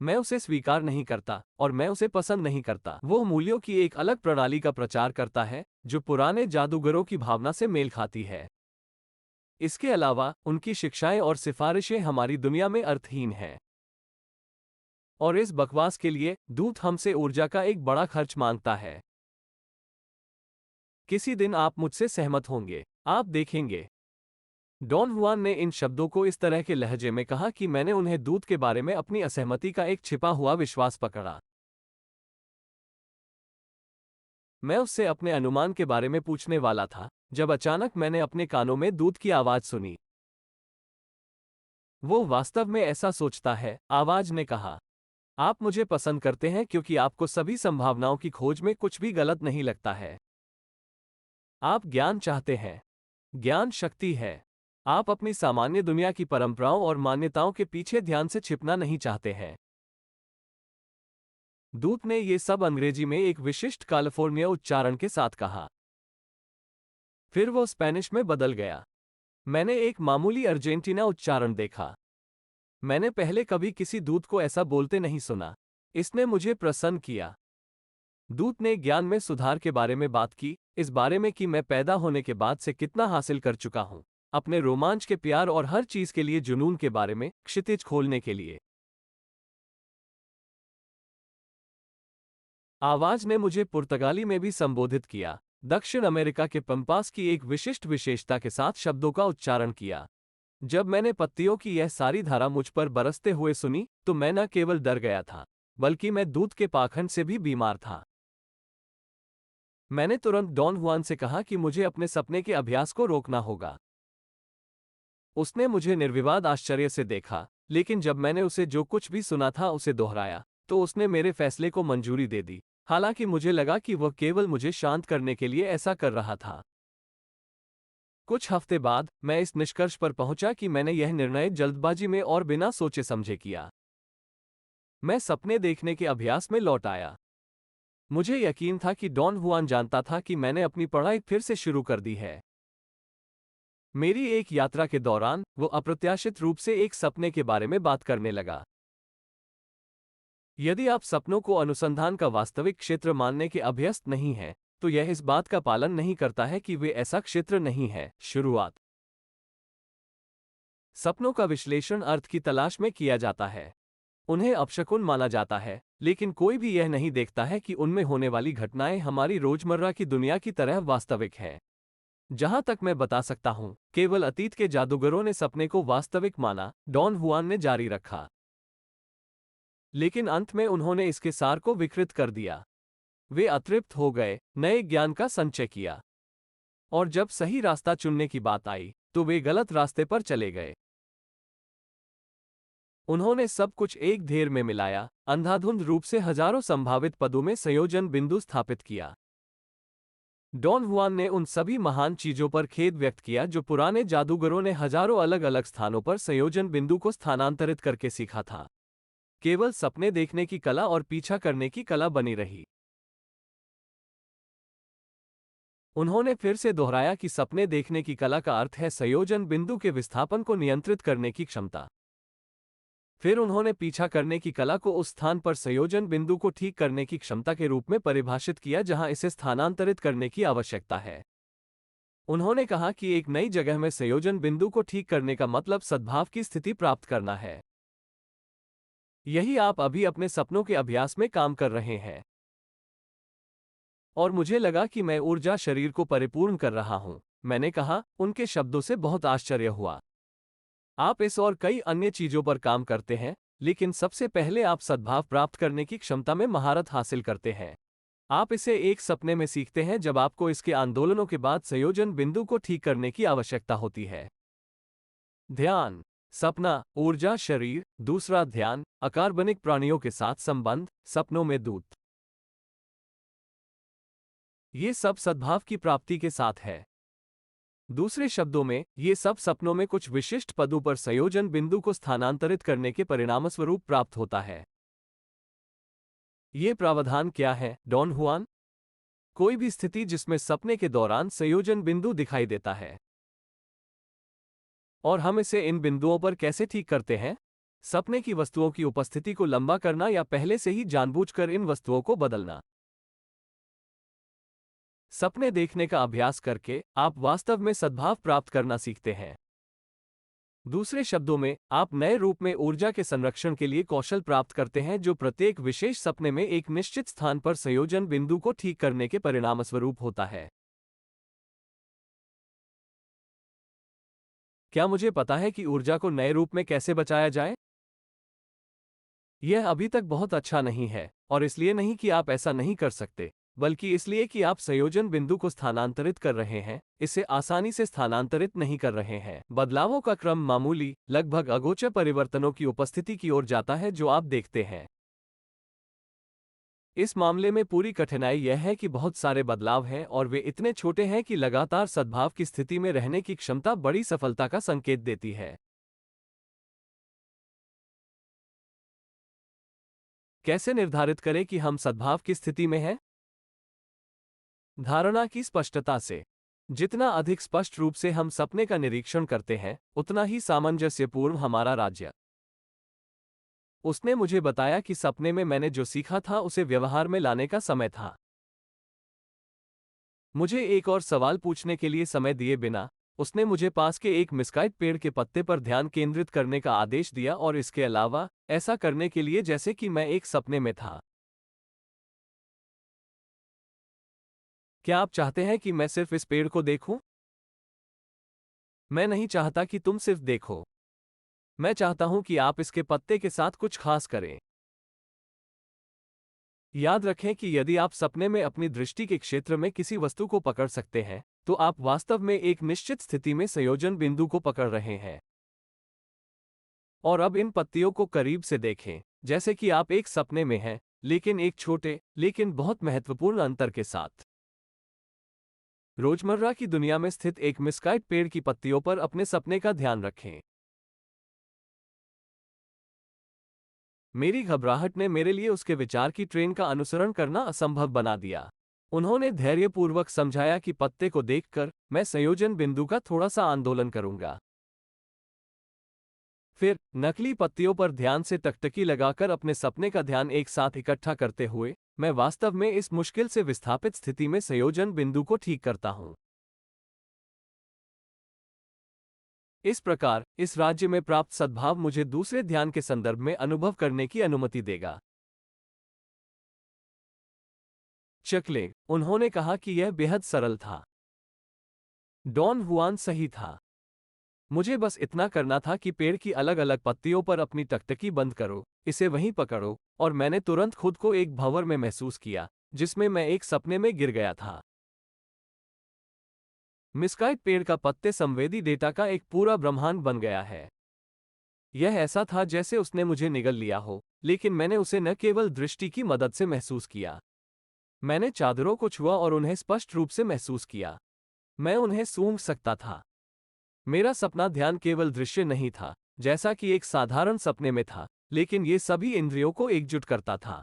मैं उसे स्वीकार नहीं करता और मैं उसे पसंद नहीं करता। वो मूल्यों की एक अलग प्रणाली का प्रचार करता है जो पुराने जादूगरों की भावना से मेल खाती है। इसके अलावा उनकी शिक्षाएं और सिफारिशें हमारी दुनिया में अर्थहीन हैं। और इस बकवास के लिए दूत हमसे ऊर्जा का एक बड़ा खर्च मांगता है। किसी दिन आप मुझसे सहमत होंगे, आप देखेंगे। डॉन हुआन ने इन शब्दों को इस तरह के लहजे में कहा कि मैंने उन्हें दूत के बारे में अपनी असहमति का एक छिपा हुआ विश्वास पकड़ा। मैं उससे अपने अनुमान के बारे में पूछने वाला था, जब अचानक मैंने अपने कानों में दूत की आवाज सुनी। वो वास्तव में ऐसा सोचता है, आवाज ने कहा। आप मुझे पसंद करते हैं क्योंकि आपको सभी संभावनाओं की खोज में कुछ भी गलत नहीं लगता है। आप ज्ञान चाहते हैं। ज्ञान शक्ति है। आप अपनी सामान्य दुनिया की परंपराओं और मान्यताओं के पीछे ध्यान से छिपना नहीं चाहते हैं। दूत ने ये सब अंग्रेजी में एक विशिष्ट कैलिफोर्निया उच्चारण के साथ कहा। फिर वो स्पेनिश में बदल गया। मैंने एक मामूली अर्जेंटीना उच्चारण देखा। मैंने पहले कभी किसी दूत को ऐसा बोलते नहीं सुना। इसने मुझे प्रसन्न किया। दूत ने ज्ञान में सुधार के बारे में बात की, इस बारे में कि मैं पैदा होने के बाद से कितना हासिल कर चुका हूं, अपने रोमांच के प्यार और हर चीज के लिए जुनून के बारे में, क्षितिज खोलने के लिए। आवाज ने मुझे पुर्तगाली में भी संबोधित किया, दक्षिण अमेरिका के पंपास की एक विशिष्ट विशेषता के साथ शब्दों का उच्चारण किया। जब मैंने पत्तियों की यह सारी धारा मुझ पर बरसते हुए सुनी, तो मैं न केवल डर गया था, बल्कि मैं दूत के पाखंड से भी बीमार था। मैंने तुरंत डॉन हुआन से कहा कि मुझे अपने सपने के अभ्यास को रोकना होगा। उसने मुझे निर्विवाद आश्चर्य से देखा, लेकिन जब मैंने उसे जो कुछ भी सुना था उसे दोहराया, तो उसने मेरे फैसले को मंजूरी दे दी, हालांकि मुझे लगा कि वह केवल मुझे शांत करने के लिए ऐसा कर रहा था। कुछ हफ्ते बाद मैं इस निष्कर्ष पर पहुंचा कि मैंने यह निर्णय जल्दबाजी में और बिना सोचे समझे किया। मैं सपने देखने के अभ्यास में लौट आया। मुझे यकीन था कि डॉन हुआन जानता था कि मैंने अपनी पढ़ाई फिर से शुरू कर दी है। मेरी एक यात्रा के दौरान वो अप्रत्याशित रूप से एक सपने के बारे में बात करने लगा। यदि आप सपनों को अनुसंधान का वास्तविक क्षेत्र मानने के अभ्यस्त नहीं हैं, तो यह इस बात का पालन नहीं करता है कि वे ऐसा क्षेत्र नहीं है। शुरुआत। सपनों का विश्लेषण अर्थ की तलाश में किया जाता है। उन्हें अपशकुन माना जाता है, लेकिन कोई भी यह नहीं देखता है कि उनमें होने वाली घटनाएं हमारी रोजमर्रा की दुनिया की तरह वास्तविक हैं। जहां तक मैं बता सकता हूं, केवल अतीत के जादूगरों ने सपने को वास्तविक माना, डॉन हुआन ने जारी रखा। लेकिन अंत में उन्होंने इसके सार को विकृत कर दिया। वे अतृप्त हो गए, नए ज्ञान का संचय किया। और जब सही रास्ता चुनने की बात आई, तो वे गलत रास्ते पर चले गए। उन्होंने सब कुछ एक ढेर में मिलाया, अंधाधुंध रूप से हजारों संभावित पदों में संयोजन बिंदु स्थापित किया। डॉन हुआन ने उन सभी महान चीजों पर खेद व्यक्त किया जो पुराने जादूगरों ने हजारों अलग अलग स्थानों पर संयोजन बिंदु को स्थानांतरित करके सीखा था। केवल सपने देखने की कला और पीछा करने की कला बनी रही। उन्होंने फिर से दोहराया कि सपने देखने की कला का अर्थ है संयोजन बिंदु के विस्थापन को नियंत्रित करने की क्षमता। फिर उन्होंने पीछा करने की कला को उस स्थान पर संयोजन बिंदु को ठीक करने की क्षमता के रूप में परिभाषित किया जहां इसे स्थानांतरित करने की आवश्यकता है। उन्होंने कहा कि एक नई जगह में संयोजन बिंदु को ठीक करने का मतलब सद्भाव की स्थिति प्राप्त करना है। यही आप अभी अपने सपनों के अभ्यास में काम कर रहे हैं। और मुझे लगा कि मैं ऊर्जा शरीर को परिपूर्ण कर रहा हूं, मैंने कहा, उनके शब्दों से बहुत आश्चर्य हुआ। आप इस और कई अन्य चीजों पर काम करते हैं, लेकिन सबसे पहले आप सद्भाव प्राप्त करने की क्षमता में महारत हासिल करते हैं। आप इसे एक सपने में सीखते हैं जब आपको इसके आंदोलनों के बाद संयोजन बिंदु को ठीक करने की आवश्यकता होती है। ध्यान, सपना, ऊर्जा शरीर, दूसरा ध्यान, अकार्बनिक प्राणियों के साथ संबंध, सपनों में दूत। ये सब सद्भाव की प्राप्ति के साथ है। दूसरे शब्दों में, ये सब सपनों में कुछ विशिष्ट पदों पर संयोजन बिंदु को स्थानांतरित करने के परिणामस्वरूप प्राप्त होता है। ये प्रावधान क्या है, डॉन हुआन? कोई भी स्थिति जिसमें सपने के दौरान संयोजन बिंदु दिखाई देता है। और हम इसे इन बिंदुओं पर कैसे ठीक करते हैं? सपने की वस्तुओं की उपस्थिति को लंबा करना या पहले से ही जानबूझकर इन वस्तुओं को बदलना। सपने देखने का अभ्यास करके आप वास्तव में सद्भाव प्राप्त करना सीखते हैं। दूसरे शब्दों में, आप नए रूप में ऊर्जा के संरक्षण के लिए कौशल प्राप्त करते हैं जो प्रत्येक विशेष सपने में एक निश्चित स्थान पर संयोजन बिंदु को ठीक करने के परिणामस्वरूप होता है। क्या मुझे पता है कि ऊर्जा को नए रूप में कैसे बचाया जाए? यह अभी तक बहुत अच्छा नहीं है, और इसलिए नहीं कि आप ऐसा नहीं कर सकते, बल्कि इसलिए कि आप संयोजन बिंदु को स्थानांतरित कर रहे हैं, इसे आसानी से स्थानांतरित नहीं कर रहे हैं। बदलावों का क्रम मामूली, लगभग अगोचर परिवर्तनों की उपस्थिति की ओर जाता है जो आप देखते हैं। इस मामले में पूरी कठिनाई यह है कि बहुत सारे बदलाव हैं और वे इतने छोटे हैं कि लगातार सद्भाव की स्थिति में रहने की क्षमता बड़ी सफलता का संकेत देती है। कैसे निर्धारित करें कि हम सद्भाव की स्थिति में हैं? धारणा की स्पष्टता से। जितना अधिक स्पष्ट रूप से हम सपने का निरीक्षण करते हैं, उतना ही सामंजस्यपूर्ण हमारा राज्य। उसने मुझे बताया कि सपने में मैंने जो सीखा था उसे व्यवहार में लाने का समय था। मुझे एक और सवाल पूछने के लिए समय दिए बिना, उसने मुझे पास के एक मिस्काइट पेड़ के पत्ते पर ध्यान केंद्रित करने का आदेश दिया और इसके अलावा, ऐसा करने के लिए जैसे कि मैं एक सपने में था। क्या आप चाहते हैं कि मैं सिर्फ इस पेड़ को देखूं? मैं नहीं चाहता कि तुम सिर्फ देखो। मैं चाहता हूं कि आप इसके पत्ते के साथ कुछ खास करें। याद रखें कि यदि आप सपने में अपनी दृष्टि के क्षेत्र में किसी वस्तु को पकड़ सकते हैं, तो आप वास्तव में एक निश्चित स्थिति में संयोजन बिंदु को पकड़ रहे हैं। और अब इन पत्तियों को करीब से देखें, जैसे कि आप एक सपने में हैं, लेकिन एक छोटे, लेकिन बहुत महत्वपूर्ण अंतर के साथ। रोजमर्रा की दुनिया में स्थित एक मिस्काइट पेड़ की पत्तियों पर अपने सपने का ध्यान रखें। मेरी घबराहट ने मेरे लिए उसके विचार की ट्रेन का अनुसरण करना असंभव बना दिया। उन्होंने धैर्यपूर्वक समझाया कि पत्ते को देखकर मैं संयोजन बिंदु का थोड़ा सा आंदोलन करूंगा। फिर नकली पत्तियों पर ध्यान से टकटकी लगाकर अपने सपने का ध्यान एक साथ इकट्ठा करते हुए, मैं वास्तव में इस मुश्किल से विस्थापित स्थिति में संयोजन बिंदु को ठीक करता हूं। इस प्रकार, इस राज्य में प्राप्त सद्भाव मुझे दूसरे ध्यान के संदर्भ में अनुभव करने की अनुमति देगा। चकले, उन्होंने कहा कि यह बेहद सरल था। डॉन हुआन सही था। मुझे बस इतना करना था कि पेड़ की अलग अलग पत्तियों पर अपनी टकटकी बंद करो, इसे वहीं पकड़ो, और मैंने तुरंत खुद को एक भंवर में महसूस किया, जिसमें मैं एक सपने में गिर गया था। मिस्काइट पेड़ का पत्ते संवेदी डेटा का एक पूरा ब्रह्मांड बन गया है। यह ऐसा था जैसे उसने मुझे निगल लिया हो, लेकिन मैंने उसे न केवल दृष्टि की मदद से महसूस किया। मैंने चादरों को छुआ और उन्हें स्पष्ट रूप से महसूस किया। मैं उन्हें सूंघ सकता था। मेरा सपना ध्यान केवल दृश्य नहीं था, जैसा कि एक साधारण सपने में था, लेकिन ये सभी इंद्रियों को एकजुट करता था।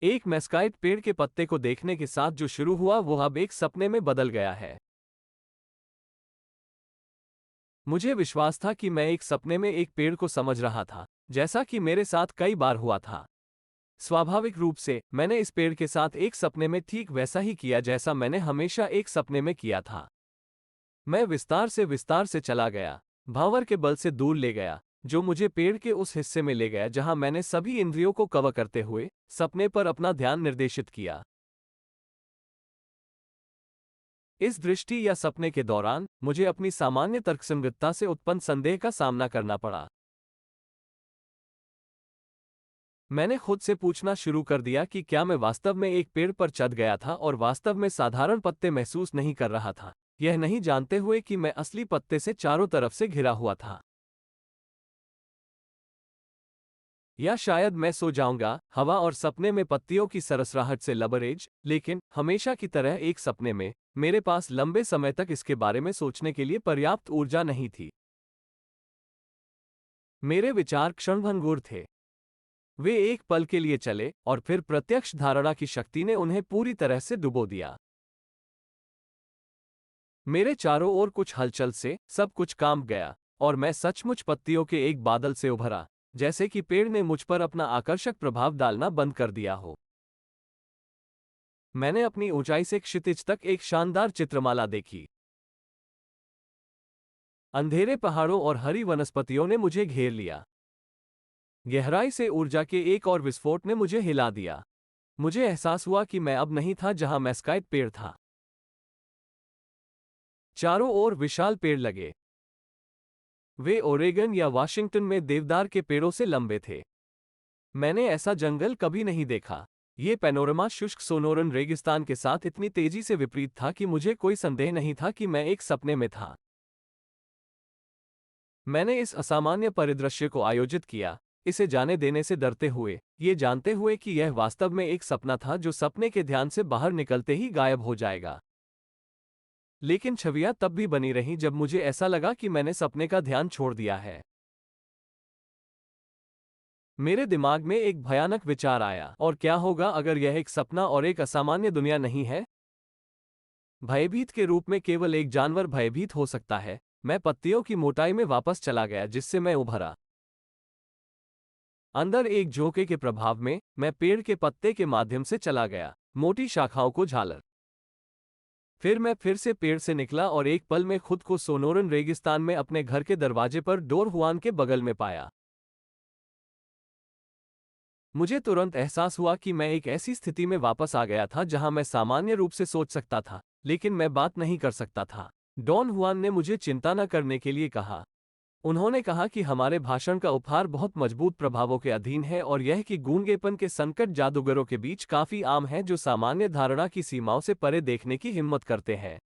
एक मेस्काइट पेड़ के पत्ते को देखने के साथ जो शुरू हुआ वो अब एक सपने में बदल गया है। मुझे विश्वास था कि मैं एक सपने में एक पेड़ को समझ रहा था, जैसा कि मेरे साथ कई बार हुआ था। स्वाभाविक रूप से, मैंने इस पेड़ के साथ एक सपने में ठीक वैसा ही किया जैसा मैंने हमेशा एक सपने में किया था। मैं विस्तार से चला गया, भांवर के बल से दूर ले गया, जो मुझे पेड़ के उस हिस्से में ले गया जहां मैंने सभी इंद्रियों को कवर करते हुए सपने पर अपना ध्यान निर्देशित किया। इस दृष्टि या सपने के दौरान मुझे अपनी सामान्य तर्कसंगतता से उत्पन्न संदेह का सामना करना पड़ा। मैंने खुद से पूछना शुरू कर दिया कि क्या मैं वास्तव में एक पेड़ पर चढ़ गया था और वास्तव में साधारण पत्ते महसूस नहीं कर रहा था, यह नहीं जानते हुए कि मैं असली पत्ते से चारों तरफ से घिरा हुआ था। या शायद मैं सो जाऊंगा, हवा और सपने में पत्तियों की सरसराहट से लबरेज, लेकिन हमेशा की तरह एक सपने में मेरे पास लंबे समय तक इसके बारे में सोचने के लिए पर्याप्त ऊर्जा नहीं थी। मेरे विचार क्षणभंगुर थे। वे एक पल के लिए चले और फिर प्रत्यक्ष धारणा की शक्ति ने उन्हें पूरी तरह से डुबो दिया। मेरे चारों ओर कुछ हलचल से सब कुछ कांप गया और मैं सचमुच पत्तियों के एक बादल से उभरा, जैसे कि पेड़ ने मुझ पर अपना आकर्षक प्रभाव डालना बंद कर दिया हो। मैंने अपनी ऊंचाई से क्षितिज तक एक शानदार चित्रमाला देखी। अंधेरे पहाड़ों और हरी वनस्पतियों ने मुझे घेर लिया। गहराई से ऊर्जा के एक और विस्फोट ने मुझे हिला दिया। मुझे एहसास हुआ कि मैं अब नहीं था जहां मेस्काइट पेड़ था। चारों ओर विशाल पेड़ लगे। वे ओरेगन या वाशिंगटन में देवदार के पेड़ों से लंबे थे। मैंने ऐसा जंगल कभी नहीं देखा। ये पैनोरमा शुष्क सोनोरन रेगिस्तान के साथ इतनी तेजी से विपरीत था कि मुझे कोई संदेह नहीं था कि मैं एक सपने में था। मैंने इस असामान्य परिदृश्य को आयोजित किया, इसे जाने देने से डरते हुए, ये जानते हुए कि यह वास्तव में एक सपना था जो सपने के ध्यान से बाहर निकलते ही गायब हो जाएगा। लेकिन छवियां तब भी बनी रहीं जब मुझे ऐसा लगा कि मैंने सपने का ध्यान छोड़ दिया है। मेरे दिमाग में एक भयानक विचार आया, और क्या होगा अगर यह एक सपना और एक असामान्य दुनिया नहीं है? भयभीत के रूप में केवल एक जानवर भयभीत हो सकता है। मैं पत्तियों की मोटाई में वापस चला गया जिससे मैं उभरा। अंदर एक झोंके के प्रभाव में, मैं पेड़ के पत्ते के माध्यम से चला गया, मोटी शाखाओं को झालर। फिर मैं फिर से पेड़ से निकला और एक पल में खुद को सोनोरन रेगिस्तान में अपने घर के दरवाजे पर डोर हुआन के बगल में पाया। मुझे तुरंत एहसास हुआ कि मैं एक ऐसी स्थिति में वापस आ गया था जहां मैं सामान्य रूप से सोच सकता था, लेकिन मैं बात नहीं कर सकता था। डॉन हुआन ने मुझे चिंता न करने के लिए कहा। उन्होंने कहा कि हमारे भाषण का उपहार बहुत मजबूत प्रभावों के अधीन है और यह कि गूंगेपन के संकट जादूगरों के बीच काफी आम है जो सामान्य धारणा की सीमाओं से परे देखने की हिम्मत करते हैं।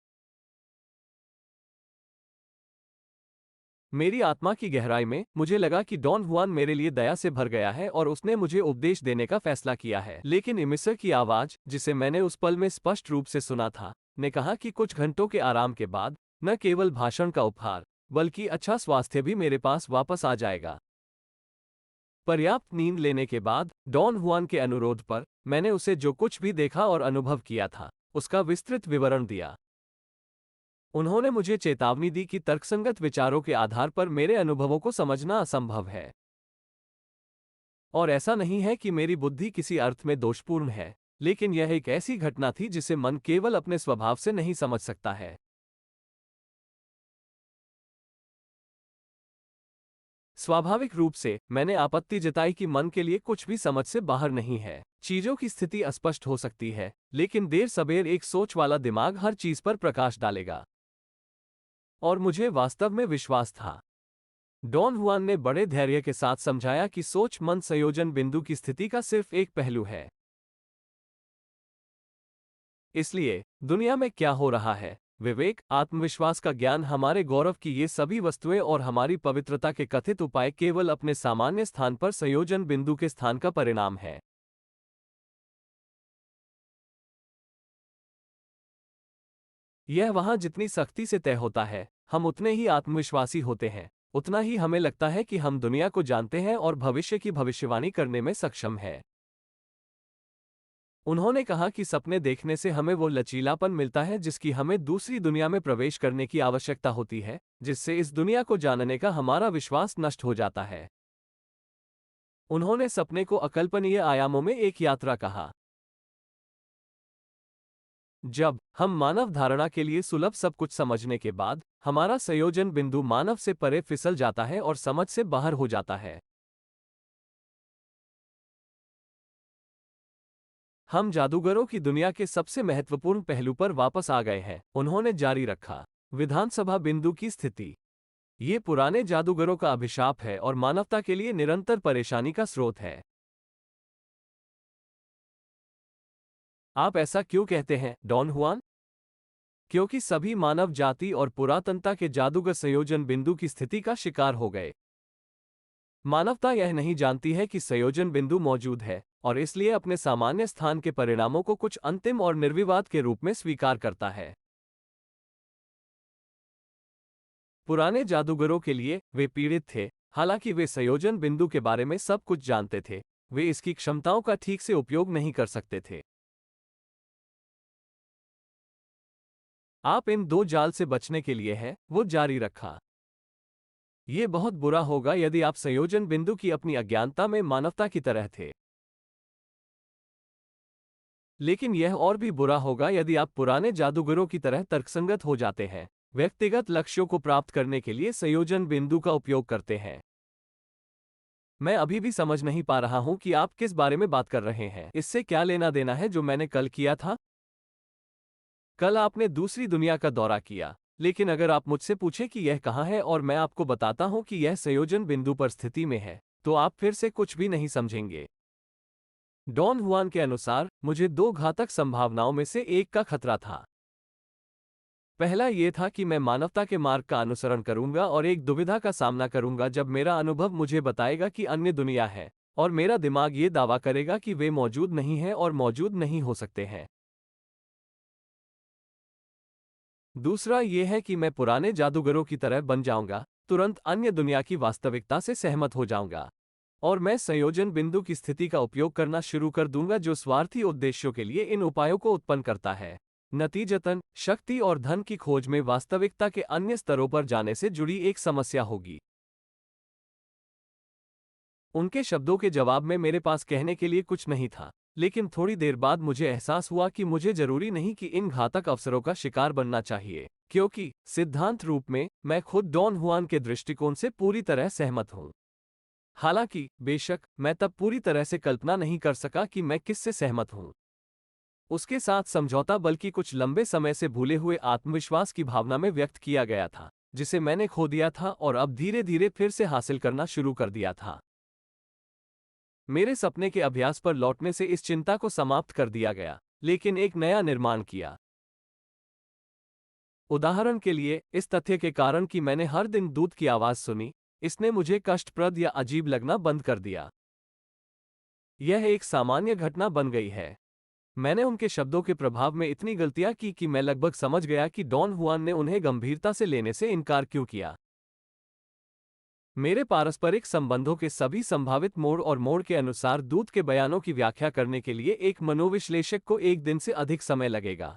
मेरी आत्मा की गहराई में मुझे लगा कि डॉन हुआन मेरे लिए दया से भर गया है और उसने मुझे उपदेश देने का फैसला किया है। लेकिन इमिसर की आवाज, जिसे मैंने उस पल में स्पष्ट रूप से सुना था, ने कहा कि कुछ घंटों के आराम के बाद न केवल भाषण का उपहार बल्कि अच्छा स्वास्थ्य भी मेरे पास वापस आ जाएगा। पर्याप्त नींद लेने के बाद डॉन हुआन के अनुरोध पर मैंने उसे जो कुछ भी देखा और अनुभव किया था उसका विस्तृत विवरण दिया। उन्होंने मुझे चेतावनी दी कि तर्कसंगत विचारों के आधार पर मेरे अनुभवों को समझना असंभव है। और ऐसा नहीं है कि मेरी बुद्धि किसी अर्थ में दोषपूर्ण है, लेकिन यह एक ऐसी घटना थी जिसे मन केवल अपने स्वभाव से नहीं समझ सकता है। स्वाभाविक रूप से मैंने आपत्ति जताई कि मन के लिए कुछ भी समझ से बाहर नहीं है। चीजों की स्थिति अस्पष्ट हो सकती है, लेकिन देर सबेर एक सोच वाला दिमाग हर चीज पर प्रकाश डालेगा। और मुझे वास्तव में विश्वास था। डॉन हुआन ने बड़े धैर्य के साथ समझाया कि सोच मन संयोजन बिंदु की स्थिति का सिर्फ एक पहलू है। इसलिए दुनिया में क्या हो रहा है, विवेक, आत्मविश्वास का ज्ञान, हमारे गौरव की ये सभी वस्तुएं और हमारी पवित्रता के कथित उपाय केवल अपने सामान्य स्थान पर संयोजन बिंदु के स्थान का परिणाम है। यह वहाँ जितनी सख्ती से तय होता है, हम उतने ही आत्मविश्वासी होते हैं, उतना ही हमें लगता है कि हम दुनिया को जानते हैं और भविष्य की भविष्यवाणी करने में सक्षम हैं। उन्होंने कहा कि सपने देखने से हमें वो लचीलापन मिलता है जिसकी हमें दूसरी दुनिया में प्रवेश करने की आवश्यकता होती है, जिससे इस दुनिया को जानने का हमारा विश्वास नष्ट हो जाता है। उन्होंने सपने को अकल्पनीय आयामों में एक यात्रा कहा। जब हम मानव धारणा के लिए सुलभ सब कुछ समझने के बाद हमारा संयोजन बिंदु मानव से परे फिसल जाता है और समझ से बाहर हो जाता है, हम जादूगरों की दुनिया के सबसे महत्वपूर्ण पहलू पर वापस आ गए हैं, उन्होंने जारी रखा। विधानसभा बिंदु की स्थिति। ये पुराने जादूगरों का अभिशाप है और मानवता के लिए निरंतर परेशानी का स्रोत है। आप ऐसा क्यों कहते हैं, डॉन हुआन? क्योंकि सभी मानव जाति और पुरातनता के जादूगर संयोजन बिंदु की स्थिति का शिकार हो गए। मानवता यह नहीं जानती है कि संयोजन बिंदु मौजूद है और इसलिए अपने सामान्य स्थान के परिणामों को कुछ अंतिम और निर्विवाद के रूप में स्वीकार करता है। पुराने जादूगरों के लिए वे पीड़ित थे, हालांकि वे संयोजन बिंदु के बारे में सब कुछ जानते थे, वे इसकी क्षमताओं का ठीक से उपयोग नहीं कर सकते थे। आप इन दो जाल से बचने के लिए हैं, वो जारी रखा। ये बहुत बुरा होगा यदि आप संयोजन बिंदु की अपनी अज्ञानता में मानवता की तरह थे। लेकिन यह और भी बुरा होगा यदि आप पुराने जादूगरों की तरह तर्कसंगत हो जाते हैं, व्यक्तिगत लक्ष्यों को प्राप्त करने के लिए संयोजन बिंदु का उपयोग करते हैं। मैं अभी भी समझ नहीं पा रहा हूं कि आप किस बारे में बात कर रहे हैं। इससे क्या लेना देना है जो मैंने कल किया था? कल आपने दूसरी दुनिया का दौरा किया, लेकिन अगर आप मुझसे पूछें कि यह कहाँ है और मैं आपको बताता हूं कि यह संयोजन बिंदु पर स्थिति में है, तो आप फिर से कुछ भी नहीं समझेंगे। डॉन हुआन के अनुसार मुझे दो घातक संभावनाओं में से एक का खतरा था। पहला यह था कि मैं मानवता के मार्ग का अनुसरण करूंगा और एक दुविधा का सामना करूंगा जब मेरा अनुभव मुझे बताएगा कि अन्य दुनिया है, और मेरा दिमाग ये दावा करेगा कि वे मौजूद नहीं हैं और मौजूद नहीं हो सकते हैं। दूसरा यह है कि मैं पुराने जादूगरों की तरह बन जाऊंगा, तुरंत अन्य दुनिया की वास्तविकता से सहमत हो जाऊंगा, और मैं संयोजन बिंदु की स्थिति का उपयोग करना शुरू कर दूंगा जो स्वार्थी उद्देश्यों के लिए इन उपायों को उत्पन्न करता है। नतीजतन, शक्ति और धन की खोज में वास्तविकता के अन्य स्तरों पर जाने से जुड़ी एक समस्या होगी। उनके शब्दों के जवाब में मेरे पास कहने के लिए कुछ नहीं था, लेकिन थोड़ी देर बाद मुझे एहसास हुआ कि मुझे जरूरी नहीं कि इन घातक अवसरों का शिकार बनना चाहिए, क्योंकि सिद्धांत रूप में मैं खुद डॉन हुआन के दृष्टिकोण से पूरी तरह सहमत हूं। हालांकि, बेशक, मैं तब पूरी तरह से कल्पना नहीं कर सका कि मैं किससे सहमत हूं। उसके साथ समझौता बल्कि कुछ लंबे समय से भूले हुए आत्मविश्वास की भावना में व्यक्त किया गया था, जिसे मैंने खो दिया था और अब धीरे धीरे फिर से हासिल करना शुरू कर दिया था। मेरे सपने के अभ्यास पर लौटने से इस चिंता को समाप्त कर दिया गया, लेकिन एक नया निर्माण किया। उदाहरण के लिए, इस तथ्य के कारण कि मैंने हर दिन दूध की आवाज सुनी, इसने मुझे कष्टप्रद या अजीब लगना बंद कर दिया। यह एक सामान्य घटना बन गई है। मैंने उनके शब्दों के प्रभाव में इतनी गलतियां की कि मैं लगभग समझ गया कि डॉन हुआन ने उन्हें गंभीरता से लेने से इनकार क्यों किया। मेरे पारस्परिक संबंधों के सभी संभावित मोड़ और मोड़ के अनुसार दूत के बयानों की व्याख्या करने के लिए एक मनोविश्लेषक को एक दिन से अधिक समय लगेगा।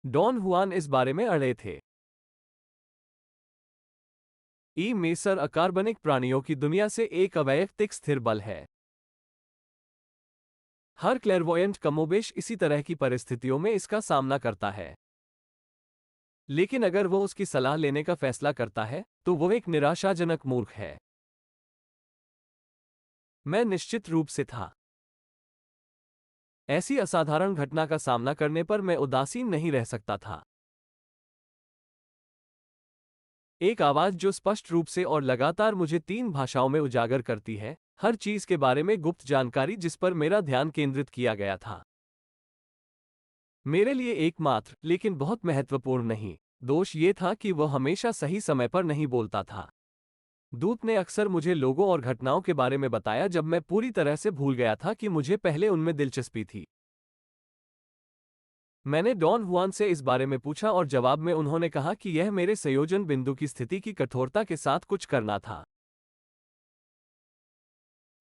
डॉन हुआन इस बारे में अड़े थे। ई मेसर अकार्बनिक प्राणियों की दुनिया से एक अवैयक्तिक स्थिर बल है। हर क्लेरवॉयंट कमोबेश इसी तरह की परिस्थितियों में इसका सामना करता है। लेकिन अगर वो उसकी सलाह लेने का फैसला करता है, तो वो एक निराशाजनक मूर्ख है। मैं निश्चित रूप से था। ऐसी असाधारण घटना का सामना करने पर मैं उदासीन नहीं रह सकता था। एक आवाज जो स्पष्ट रूप से और लगातार मुझे 3 भाषाओं में उजागर करती है, हर चीज के बारे में गुप्त जानकारी जिस पर मेरा ध्यान केंद्रित किया गया था। मेरे लिए एकमात्र, लेकिन बहुत महत्वपूर्ण नहीं, दोष ये था कि वह हमेशा सही समय पर नहीं बोलता था। दूत ने अक्सर मुझे लोगों और घटनाओं के बारे में बताया जब मैं पूरी तरह से भूल गया था कि मुझे पहले उनमें दिलचस्पी थी। मैंने डॉन हुआन से इस बारे में पूछा और जवाब में उन्होंने कहा कि यह मेरे संयोजन बिंदु की स्थिति की कठोरता के साथ कुछ करना था।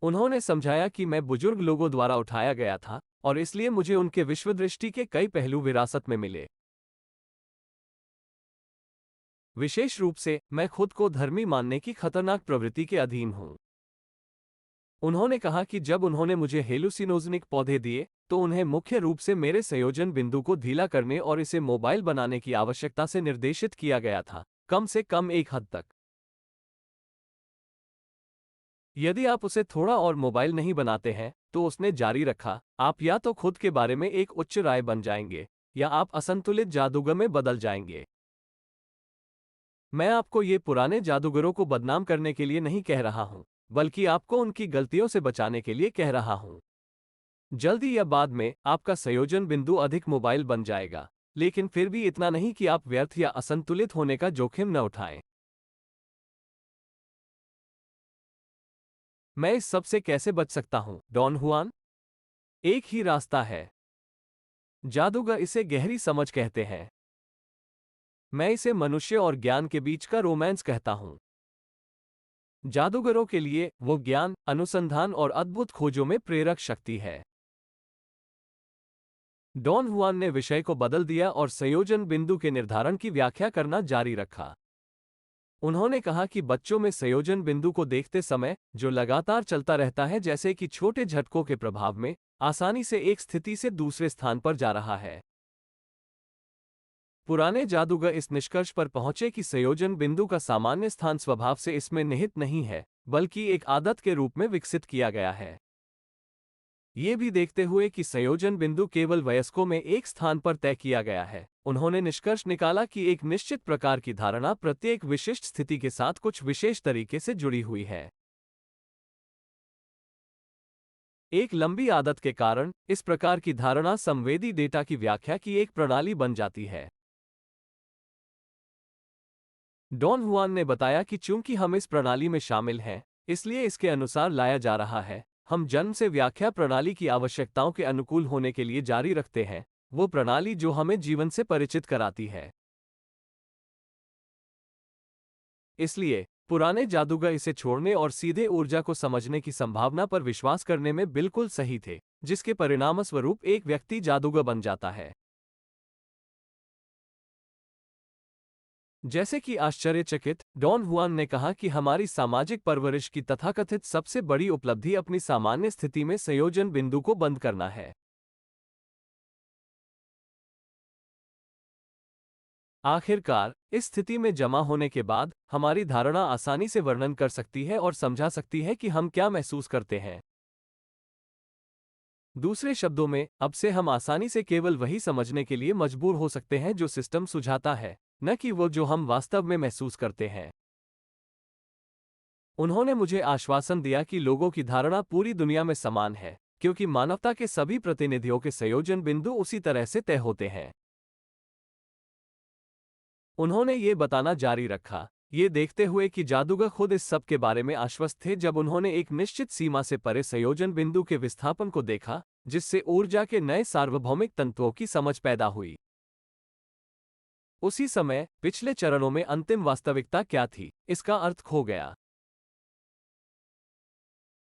उन्होंने समझाया कि मैं बुजुर्ग लोगों द्वारा उठाया गया था और इसलिए मुझे उनके विश्वदृष्टि के कई पहलू विरासत में मिले। विशेष रूप से मैं खुद को धर्मी मानने की खतरनाक प्रवृत्ति के अधीन हूं। उन्होंने कहा कि जब उन्होंने मुझे हेलुसिनोजेनिक पौधे दिए तो उन्हें मुख्य रूप से मेरे संयोजन बिंदु को ढीला करने और इसे मोबाइल बनाने की आवश्यकता से निर्देशित किया गया था, कम से कम एक हद तक। यदि आप उसे थोड़ा और मोबाइल नहीं बनाते हैं, तो उसने जारी रखा, आप या तो खुद के बारे में एक उच्च राय बन जाएंगे या आप असंतुलित जादूगर में बदल जाएंगे। मैं आपको ये पुराने जादूगरों को बदनाम करने के लिए नहीं कह रहा हूं, बल्कि आपको उनकी गलतियों से बचाने के लिए कह रहा हूं। जल्दी या बाद में आपका संयोजन बिंदु अधिक मोबाइल बन जाएगा, लेकिन फिर भी इतना नहीं कि आप व्यर्थ या असंतुलित होने का जोखिम न उठाएं। मैं इस सब से कैसे बच सकता हूं, डॉन हुआन? एक ही रास्ता है। जादूगर इसे गहरी समझ कहते हैं। मैं इसे मनुष्य और ज्ञान के बीच का रोमांस कहता हूं। जादूगरों के लिए वो ज्ञान, अनुसंधान और अद्भुत खोजों में प्रेरक शक्ति है। डॉन हुआन ने विषय को बदल दिया और संयोजन बिंदु के निर्धारण की व्याख्या करना जारी रखा। उन्होंने कहा कि बच्चों में संयोजन बिंदु को देखते समय, जो लगातार चलता रहता है जैसे कि छोटे झटकों के प्रभाव में, आसानी से एक स्थिति से दूसरे स्थान पर जा रहा है। पुराने जादूगर इस निष्कर्ष पर पहुंचे कि संयोजन बिंदु का सामान्य स्थान स्वभाव से इसमें निहित नहीं है, बल्कि एक आदत के रूप में विकसित किया गया है। ये भी देखते हुए कि संयोजन बिंदु केवल वयस्कों में एक स्थान पर तय किया गया है, उन्होंने निष्कर्ष निकाला कि एक निश्चित प्रकार की धारणा प्रत्येक विशिष्ट स्थिति के साथ कुछ विशेष तरीके से जुड़ी हुई है। एक लंबी आदत के कारण इस प्रकार की धारणा संवेदी डेटा की व्याख्या की एक प्रणाली बन जाती है। डॉन हुआन ने बताया कि चूंकि हम इस प्रणाली में शामिल हैं, इसलिए इसके अनुसार लाया जा रहा है। हम जन्म से व्याख्या प्रणाली की आवश्यकताओं के अनुकूल होने के लिए जारी रखते हैं, वो प्रणाली जो हमें जीवन से परिचित कराती है। इसलिए पुराने जादूगर इसे छोड़ने और सीधे ऊर्जा को समझने की संभावना पर विश्वास करने में बिल्कुल सही थे, जिसके परिणामस्वरूप एक व्यक्ति जादूगर बन जाता है। जैसे कि आश्चर्यचकित, डॉन हुआन ने कहा कि हमारी सामाजिक परवरिश की तथाकथित सबसे बड़ी उपलब्धि अपनी सामान्य स्थिति में संयोजन बिंदु को बंद करना है। आखिरकार, इस स्थिति में जमा होने के बाद, हमारी धारणा आसानी से वर्णन कर सकती है और समझा सकती है कि हम क्या महसूस करते हैं। दूसरे शब्दों में, अब से हम आसानी से केवल वही समझने के लिए मजबूर हो सकते हैं जो सिस्टम सुझाता है, न कि वो जो हम वास्तव में महसूस करते हैं। उन्होंने मुझे आश्वासन दिया कि लोगों की धारणा पूरी दुनिया में समान है, क्योंकि मानवता के सभी प्रतिनिधियों के संयोजन बिंदु उसी तरह से तय होते हैं। उन्होंने ये बताना जारी रखा, ये देखते हुए कि जादूगर खुद इस सब के बारे में आश्वस्त थे जब उन्होंने एक निश्चित सीमा से परे संयोजन बिंदु के विस्थापन को देखा, जिससे ऊर्जा के नए सार्वभौमिक तंत्रों की समझ पैदा हुई। उसी समय, पिछले चरणों में अंतिम वास्तविकता क्या थी, इसका अर्थ खो गया।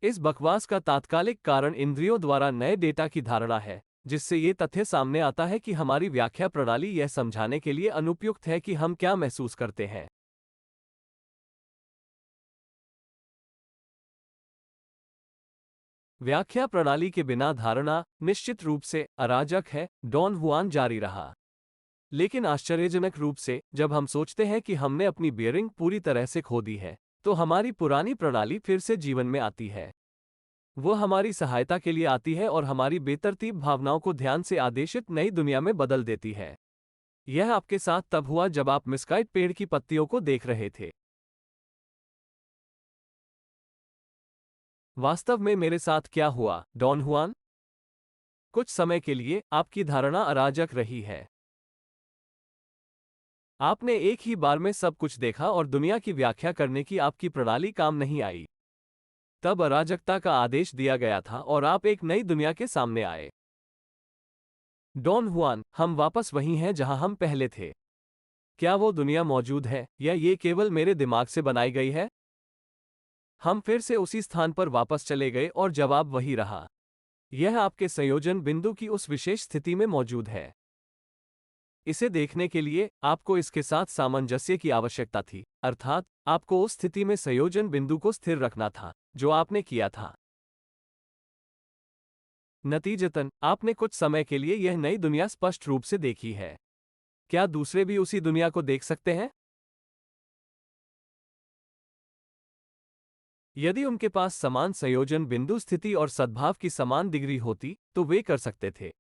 इस बकवास का तात्कालिक कारण इंद्रियों द्वारा नए डेटा की धारणा है, जिससे ये तथ्य सामने आता है कि हमारी व्याख्या प्रणाली यह समझाने के लिए अनुपयुक्त है कि हम क्या महसूस करते हैं। व्याख्या प्रणाली के बिना धारणा निश्चित रूप से अराजक है, डॉन हुआन जारी रहा। लेकिन आश्चर्यजनक रूप से, जब हम सोचते हैं कि हमने अपनी बियरिंग पूरी तरह से खो दी है, तो हमारी पुरानी प्रणाली फिर से जीवन में आती है। वो हमारी सहायता के लिए आती है और हमारी बेतरतीब भावनाओं को ध्यान से आदेशित नई दुनिया में बदल देती है। यह आपके साथ तब हुआ जब आप मिस्काइट पेड़ की पत्तियों को देख रहे थे। वास्तव में मेरे साथ क्या हुआ, डॉन हुआन? कुछ समय के लिए आपकी धारणा अराजक रही है। आपने एक ही बार में सब कुछ देखा और दुनिया की व्याख्या करने की आपकी प्रणाली काम नहीं आई। तब अराजकता का आदेश दिया गया था और आप एक नई दुनिया के सामने आए। डॉन हुआन, हम वापस वहीं हैं जहां हम पहले थे। क्या वो दुनिया मौजूद है या ये केवल मेरे दिमाग से बनाई गई है? हम फिर से उसी स्थान पर वापस चले गए और जवाब वही रहा। यह आपके संयोजन बिंदु की उस विशेष स्थिति में मौजूद है। इसे देखने के लिए आपको इसके साथ सामंजस्य की आवश्यकता थी, अर्थात आपको उस स्थिति में संयोजन बिंदु को स्थिर रखना था जो आपने किया था। नतीजतन आपने कुछ समय के लिए यह नई दुनिया स्पष्ट रूप से देखी है। क्या दूसरे भी उसी दुनिया को देख सकते हैं? यदि उनके पास समान संयोजन बिंदु स्थिति और सद्भाव की समान डिग्री होती तो वे कर सकते थे।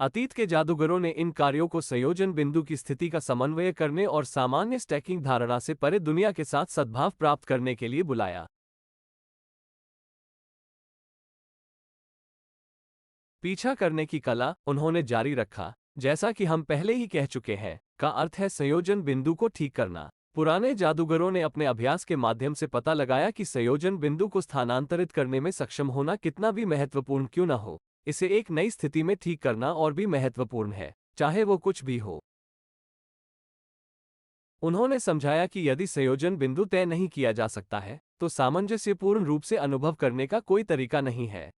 अतीत के जादूगरों ने इन कार्यों को संयोजन बिंदु की स्थिति का समन्वय करने और सामान्य स्टैकिंग धारणा से परे दुनिया के साथ सद्भाव प्राप्त करने के लिए बुलाया। पीछा करने की कला, उन्होंने जारी रखा, जैसा कि हम पहले ही कह चुके हैं, का अर्थ है संयोजन बिंदु को ठीक करना। पुराने जादूगरों ने अपने अभ्यास के माध्यम से पता लगाया कि संयोजन बिंदु को स्थानांतरित करने में सक्षम होना कितना भी महत्वपूर्ण क्यों न हो, इसे एक नई स्थिति में ठीक करना और भी महत्वपूर्ण है, चाहे वो कुछ भी हो। उन्होंने समझाया कि यदि संयोजन बिंदु तय नहीं किया जा सकता है, तो सामंजस्यपूर्ण रूप से अनुभव करने का कोई तरीका नहीं है।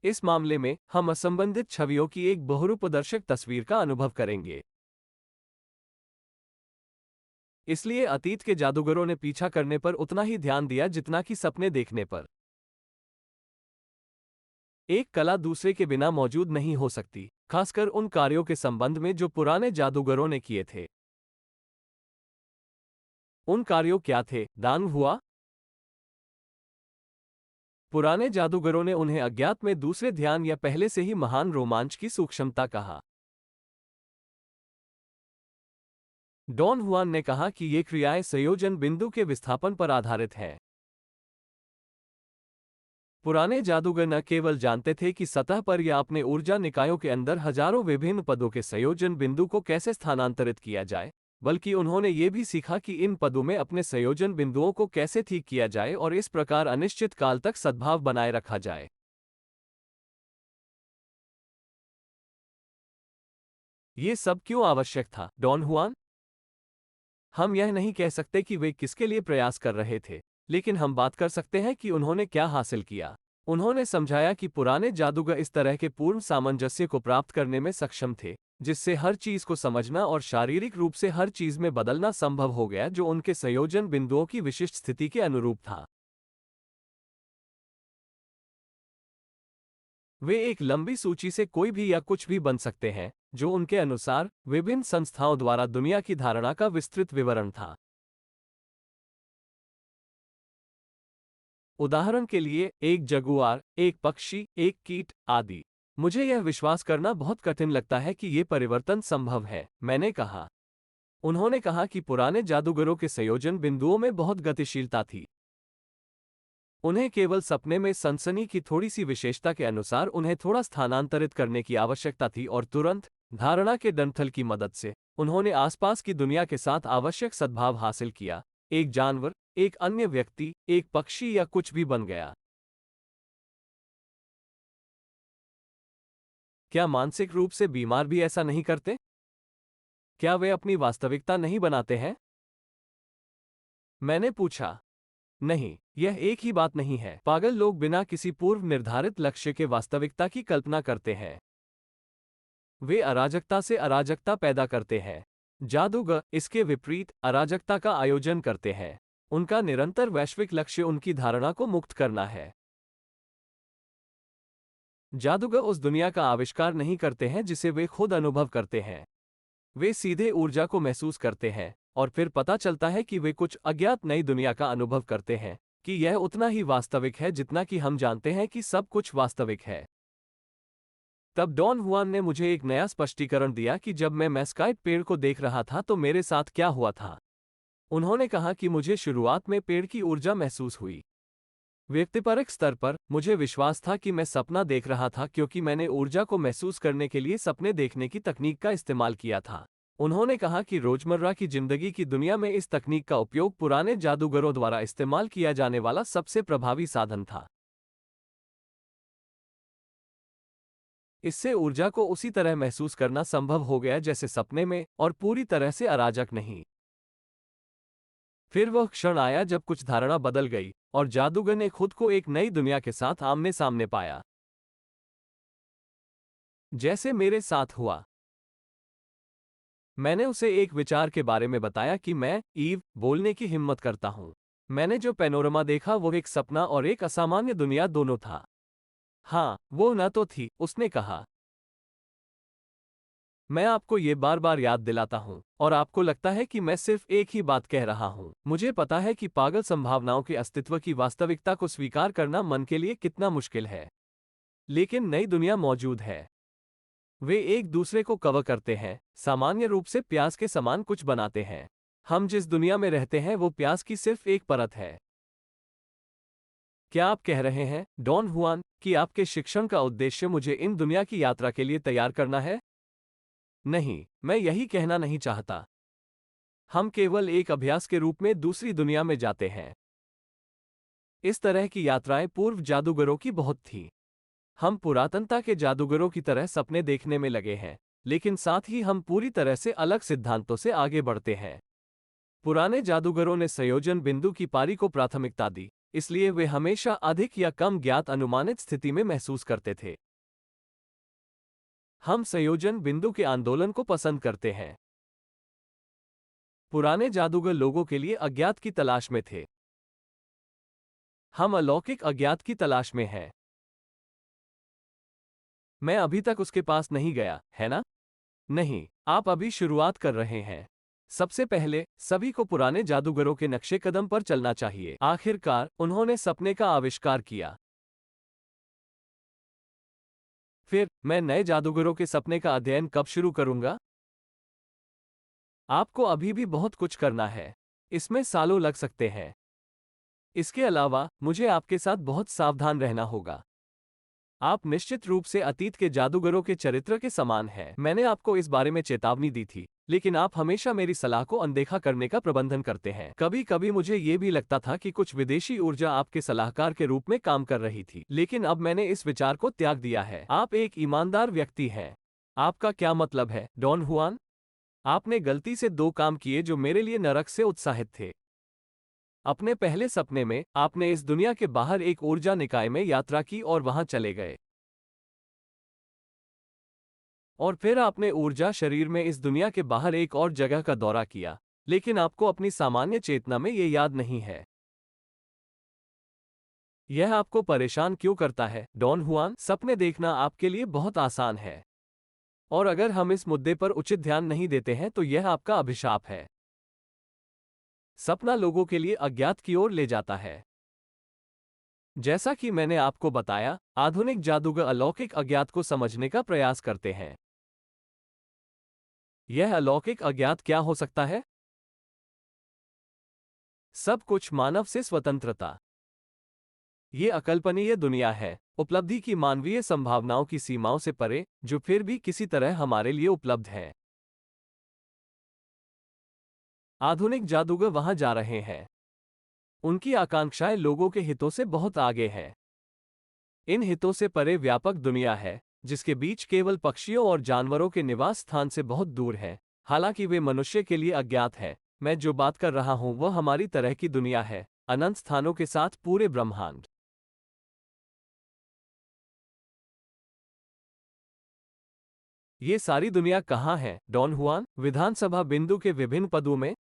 इस मामले में हम असंबंधित छवियों की एक बहुरूपदर्शक तस्वीर का अनुभव करेंगे। इसलिए अतीत के जादूगरों ने पीछा करने पर उतना ही ध्यान दिया जितना कि सपने देखने पर। एक कला दूसरे के बिना मौजूद नहीं हो सकती, खासकर उन कार्यों के संबंध में जो पुराने जादूगरों ने किए थे। उन कार्यों क्या थे? दान हुआ। पुराने जादूगरों ने उन्हें अज्ञात में दूसरे ध्यान या पहले से ही महान रोमांच की सूक्ष्मता कहा। डॉन हुआन ने कहा कि ये क्रियाएं संयोजन बिंदु के विस्थापन पर आधारित हैं। पुराने जादूगर न केवल जानते थे कि सतह पर या अपने ऊर्जा निकायों के अंदर हजारों विभिन्न पदों के संयोजन बिंदु को कैसे स्थानांतरित किया जाए, बल्कि उन्होंने ये भी सीखा कि इन पदों में अपने संयोजन बिंदुओं को कैसे ठीक किया जाए और इस प्रकार अनिश्चित काल तक सद्भाव बनाए रखा जाए। ये सब क्यों आवश्यक था, डॉन हुआन? हम यह नहीं कह सकते कि वे किसके लिए प्रयास कर रहे थे, लेकिन हम बात कर सकते हैं कि उन्होंने क्या हासिल किया। उन्होंने समझाया कि पुराने जादूगर इस तरह के पूर्ण सामंजस्य को प्राप्त करने में सक्षम थे, जिससे हर चीज को समझना और शारीरिक रूप से हर चीज में बदलना संभव हो गया जो उनके संयोजन बिंदुओं की विशिष्ट स्थिति के अनुरूप था। वे एक लंबी सूची से कोई भी या कुछ भी बन सकते हैं, जो उनके अनुसार विभिन्न संस्थाओं द्वारा दुनिया की धारणा का विस्तृत विवरण था। उदाहरण के लिए एक जगुआर, एक पक्षी, एक कीट आदि। मुझे यह विश्वास करना बहुत कठिन लगता है कि ये परिवर्तन संभव है, मैंने कहा। उन्होंने कहा कि पुराने जादूगरों के संयोजन बिंदुओं में बहुत गतिशीलता थी। उन्हें केवल सपने में सनसनी की थोड़ी सी विशेषता के अनुसार उन्हें थोड़ा स्थानांतरित करने की आवश्यकता थी और तुरंत धारणा के डंठल की मदद से उन्होंने आसपास की दुनिया के साथ आवश्यक सद्भाव हासिल किया। एक जानवर, एक अन्य व्यक्ति, एक पक्षी या कुछ भी बन गया। क्या मानसिक रूप से बीमार भी ऐसा नहीं करते? क्या वे अपनी वास्तविकता नहीं बनाते हैं? मैंने पूछा। नहीं, यह एक ही बात नहीं है। पागल लोग बिना किसी पूर्व निर्धारित लक्ष्य के वास्तविकता की कल्पना करते हैं। वे अराजकता से अराजकता पैदा करते हैं। जादूगर इसके विपरीत अराजकता का आयोजन करते हैं। उनका निरंतर वैश्विक लक्ष्य उनकी धारणा को मुक्त करना है। जादूगर उस दुनिया का आविष्कार नहीं करते हैं जिसे वे खुद अनुभव करते हैं। वे सीधे ऊर्जा को महसूस करते हैं और फिर पता चलता है कि वे कुछ अज्ञात नई दुनिया का अनुभव करते हैं, कि यह उतना ही वास्तविक है जितना कि हम जानते हैं कि सब कुछ वास्तविक है। तब डॉन हुआन ने मुझे एक नया स्पष्टीकरण दिया कि जब मैं मेस्काइट पेड़ को देख रहा था तो मेरे साथ क्या हुआ था। उन्होंने कहा कि मुझे शुरुआत में पेड़ की ऊर्जा महसूस हुई। व्यक्तिपरक स्तर पर मुझे विश्वास था कि मैं सपना देख रहा था क्योंकि मैंने ऊर्जा को महसूस करने के लिए सपने देखने की तकनीक का इस्तेमाल किया था। उन्होंने कहा कि रोजमर्रा की जिंदगी की दुनिया में इस तकनीक का उपयोग पुराने जादूगरों द्वारा इस्तेमाल किया जाने वाला सबसे प्रभावी साधन था। इससे ऊर्जा को उसी तरह महसूस करना संभव हो गया जैसे सपने में, और पूरी तरह से अराजक नहीं। फिर वह क्षण आया जब कुछ धारणा बदल गई और जादूगर ने खुद को एक नई दुनिया के साथ आमने सामने पाया, जैसे मेरे साथ हुआ। मैंने उसे एक विचार के बारे में बताया कि मैं ईव बोलने की हिम्मत करता हूं। मैंने जो पैनोरमा देखा वो एक सपना और एक असामान्य दुनिया दोनों था। हाँ, वो न तो थी, उसने कहा। मैं आपको ये बार बार याद दिलाता हूं, और आपको लगता है कि मैं सिर्फ एक ही बात कह रहा हूं। मुझे पता है कि पागल संभावनाओं के अस्तित्व की वास्तविकता को स्वीकार करना मन के लिए कितना मुश्किल है। लेकिन नई दुनिया मौजूद है। वे एक दूसरे को कवर करते हैं, सामान्य रूप से प्याज के समान कुछ बनाते हैं। हम जिस दुनिया में रहते हैं वो प्याज की सिर्फ एक परत है। क्या आप कह रहे हैं, डॉन हुआन, कि आपके शिक्षण का उद्देश्य मुझे इन दुनिया की यात्रा के लिए तैयार करना है? नहीं, मैं यही कहना नहीं चाहता। हम केवल एक अभ्यास के रूप में दूसरी दुनिया में जाते हैं। इस तरह की यात्राएं पूर्व जादूगरों की बहुत थी। हम पुरातनता के जादूगरों की तरह सपने देखने में लगे हैं, लेकिन साथ ही हम पूरी तरह से अलग सिद्धांतों से आगे बढ़ते हैं। पुराने जादूगरों ने संयोजन बिंदु की पारी को प्राथमिकता दी, इसलिए वे हमेशा अधिक या कम ज्ञात अनुमानित स्थिति में महसूस करते थे। हम संयोजन बिंदु के आंदोलन को पसंद करते हैं। पुराने जादूगर लोगों के लिए अज्ञात की तलाश में थे। हम अलौकिक अज्ञात की तलाश में हैं। मैं अभी तक उसके पास नहीं गया, है ना? नहीं, आप अभी शुरुआत कर रहे हैं। सबसे पहले, सभी को पुराने जादूगरों के नक्शे कदम पर चलना चाहिए। आखिरकार, उन्होंने सपने का आविष्कार किया। फिर, मैं नए जादूगरों के सपने का अध्ययन कब शुरू करूंगा? आपको अभी भी बहुत कुछ करना है। इसमें सालों लग सकते हैं। इसके अलावा, मुझे आपके साथ बहुत सावधान रहना होगा। आप निश्चित रूप से अतीत के जादूगरों के चरित्र के समान हैं। मैंने आपको इस बारे में चेतावनी दी थी, लेकिन आप हमेशा मेरी सलाह को अनदेखा करने का प्रबंधन करते हैं। कभी कभी मुझे ये भी लगता था कि कुछ विदेशी ऊर्जा आपके सलाहकार के रूप में काम कर रही थी, लेकिन अब मैंने इस विचार को त्याग दिया है। आप एक ईमानदार व्यक्ति हैं। आपका क्या मतलब है, डॉन हुआन? आपने गलती से दो काम किए जो मेरे लिए नरक से उत्साहित थे। अपने पहले सपने में, आपने इस दुनिया के बाहर एक ऊर्जा निकाय में यात्रा की और वहां चले गए। और फिर आपने ऊर्जा शरीर में इस दुनिया के बाहर एक और जगह का दौरा किया, लेकिन आपको अपनी सामान्य चेतना में ये याद नहीं है। यह आपको परेशान क्यों करता है, डॉन हुआन? सपने देखना आपके लिए बहुत आसान है। और अगर हम इस मुद्दे पर उचित ध्यान नहीं देते हैं तो यह आपका अभिशाप है। सपना लोगों के लिए अज्ञात की ओर ले जाता है। जैसा कि मैंने आपको बताया, आधुनिक जादूगर अलौकिक अज्ञात को समझने का प्रयास करते हैं। यह अलौकिक अज्ञात क्या हो सकता है? सब कुछ मानव से स्वतंत्रता। ये अकल्पनीय दुनिया है, उपलब्धि की मानवीय संभावनाओं की सीमाओं से परे, जो फिर भी किसी तरह हमारे लिए उपलब्ध है। आधुनिक जादूगर वहां जा रहे हैं। उनकी आकांक्षाएं लोगों के हितों से बहुत आगे हैं। इन हितों से परे व्यापक दुनिया है, जिसके बीच केवल पक्षियों और जानवरों के निवास स्थान से बहुत दूर है। हालांकि वे मनुष्य के लिए अज्ञात है। मैं जो बात कर रहा हूं वह हमारी तरह की दुनिया है, अनंत स्थानों के साथ पूरे ब्रह्मांड। ये सारी दुनिया कहाँ है, डॉन हुआन? विधानसभा बिंदु के विभिन्न पदों में।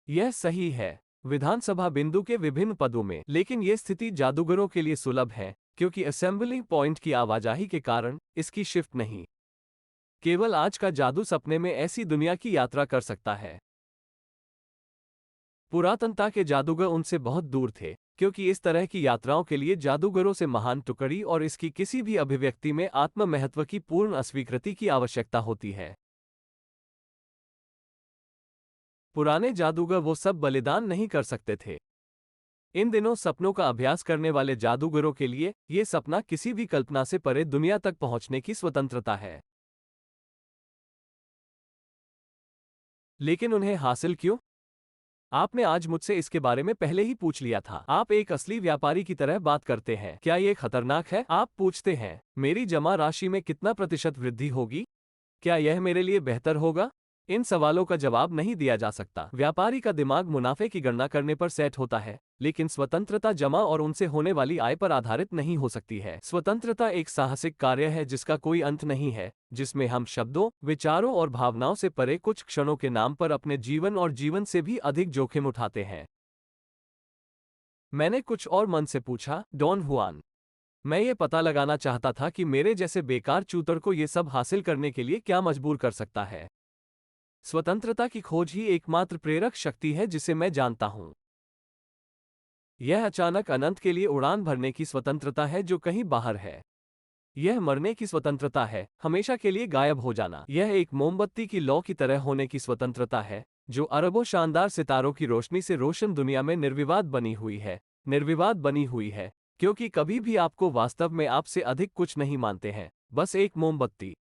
यह सही है, विधानसभा बिंदु के विभिन्न पदों में, लेकिन ये स्थिति जादूगरों के लिए सुलभ है, क्योंकि असेंबली पॉइंट की आवाजाही के कारण इसकी शिफ्ट नहीं। केवल आज का जादू सपने में ऐसी दुनिया की यात्रा कर सकता है। पुरातनता के जादूगर उनसे बहुत दूर थे, क्योंकि इस तरह की यात्राओं के लिए जादूगरों से महान टुकड़ी और इसकी किसी भी अभिव्यक्ति में आत्म महत्व की पूर्ण अस्वीकृति की आवश्यकता होती है। पुराने जादूगर वो सब बलिदान नहीं कर सकते थे। इन दिनों सपनों का अभ्यास करने वाले जादूगरों के लिए ये सपना किसी भी कल्पना से परे दुनिया तक पहुंचने की स्वतंत्रता है। लेकिन उन्हें हासिल क्यों? आपने आज मुझसे इसके बारे में पहले ही पूछ लिया था। आप एक असली व्यापारी की तरह बात करते हैं। क्या ये खतरनाक है? आप पूछते हैं, मेरी जमा राशि में कितना प्रतिशत वृद्धि होगी? क्या यह मेरे लिए बेहतर होगा? इन सवालों का जवाब नहीं दिया जा सकता। व्यापारी का दिमाग मुनाफे की गणना करने पर सेट होता है, लेकिन स्वतंत्रता जमा और उनसे होने वाली आय पर आधारित नहीं हो सकती है। स्वतंत्रता एक साहसिक कार्य है जिसका कोई अंत नहीं है, जिसमें हम शब्दों, विचारों और भावनाओं से परे कुछ क्षणों के नाम पर अपने जीवन और जीवन से भी अधिक जोखिम उठाते हैं। मैंने कुछ और मन से पूछा, डॉन हुआन, मैं ये पता लगाना चाहता था कि मेरे जैसे बेकार चूतर को ये सब हासिल करने के लिए क्या मजबूर कर सकता है। स्वतंत्रता की खोज ही एकमात्र प्रेरक शक्ति है जिसे मैं जानता हूं। यह अचानक अनंत के लिए उड़ान भरने की स्वतंत्रता है जो कहीं बाहर है। यह मरने की स्वतंत्रता है, हमेशा के लिए गायब हो जाना। यह एक मोमबत्ती की लौ की तरह होने की स्वतंत्रता है, जो अरबों शानदार सितारों की रोशनी से रोशन दुनिया में निर्विवाद बनी हुई है। निर्विवाद बनी हुई है, क्योंकि कभी भी आपको वास्तव में आपसे अधिक कुछ नहीं मानते हैं, बस एक मोमबत्ती।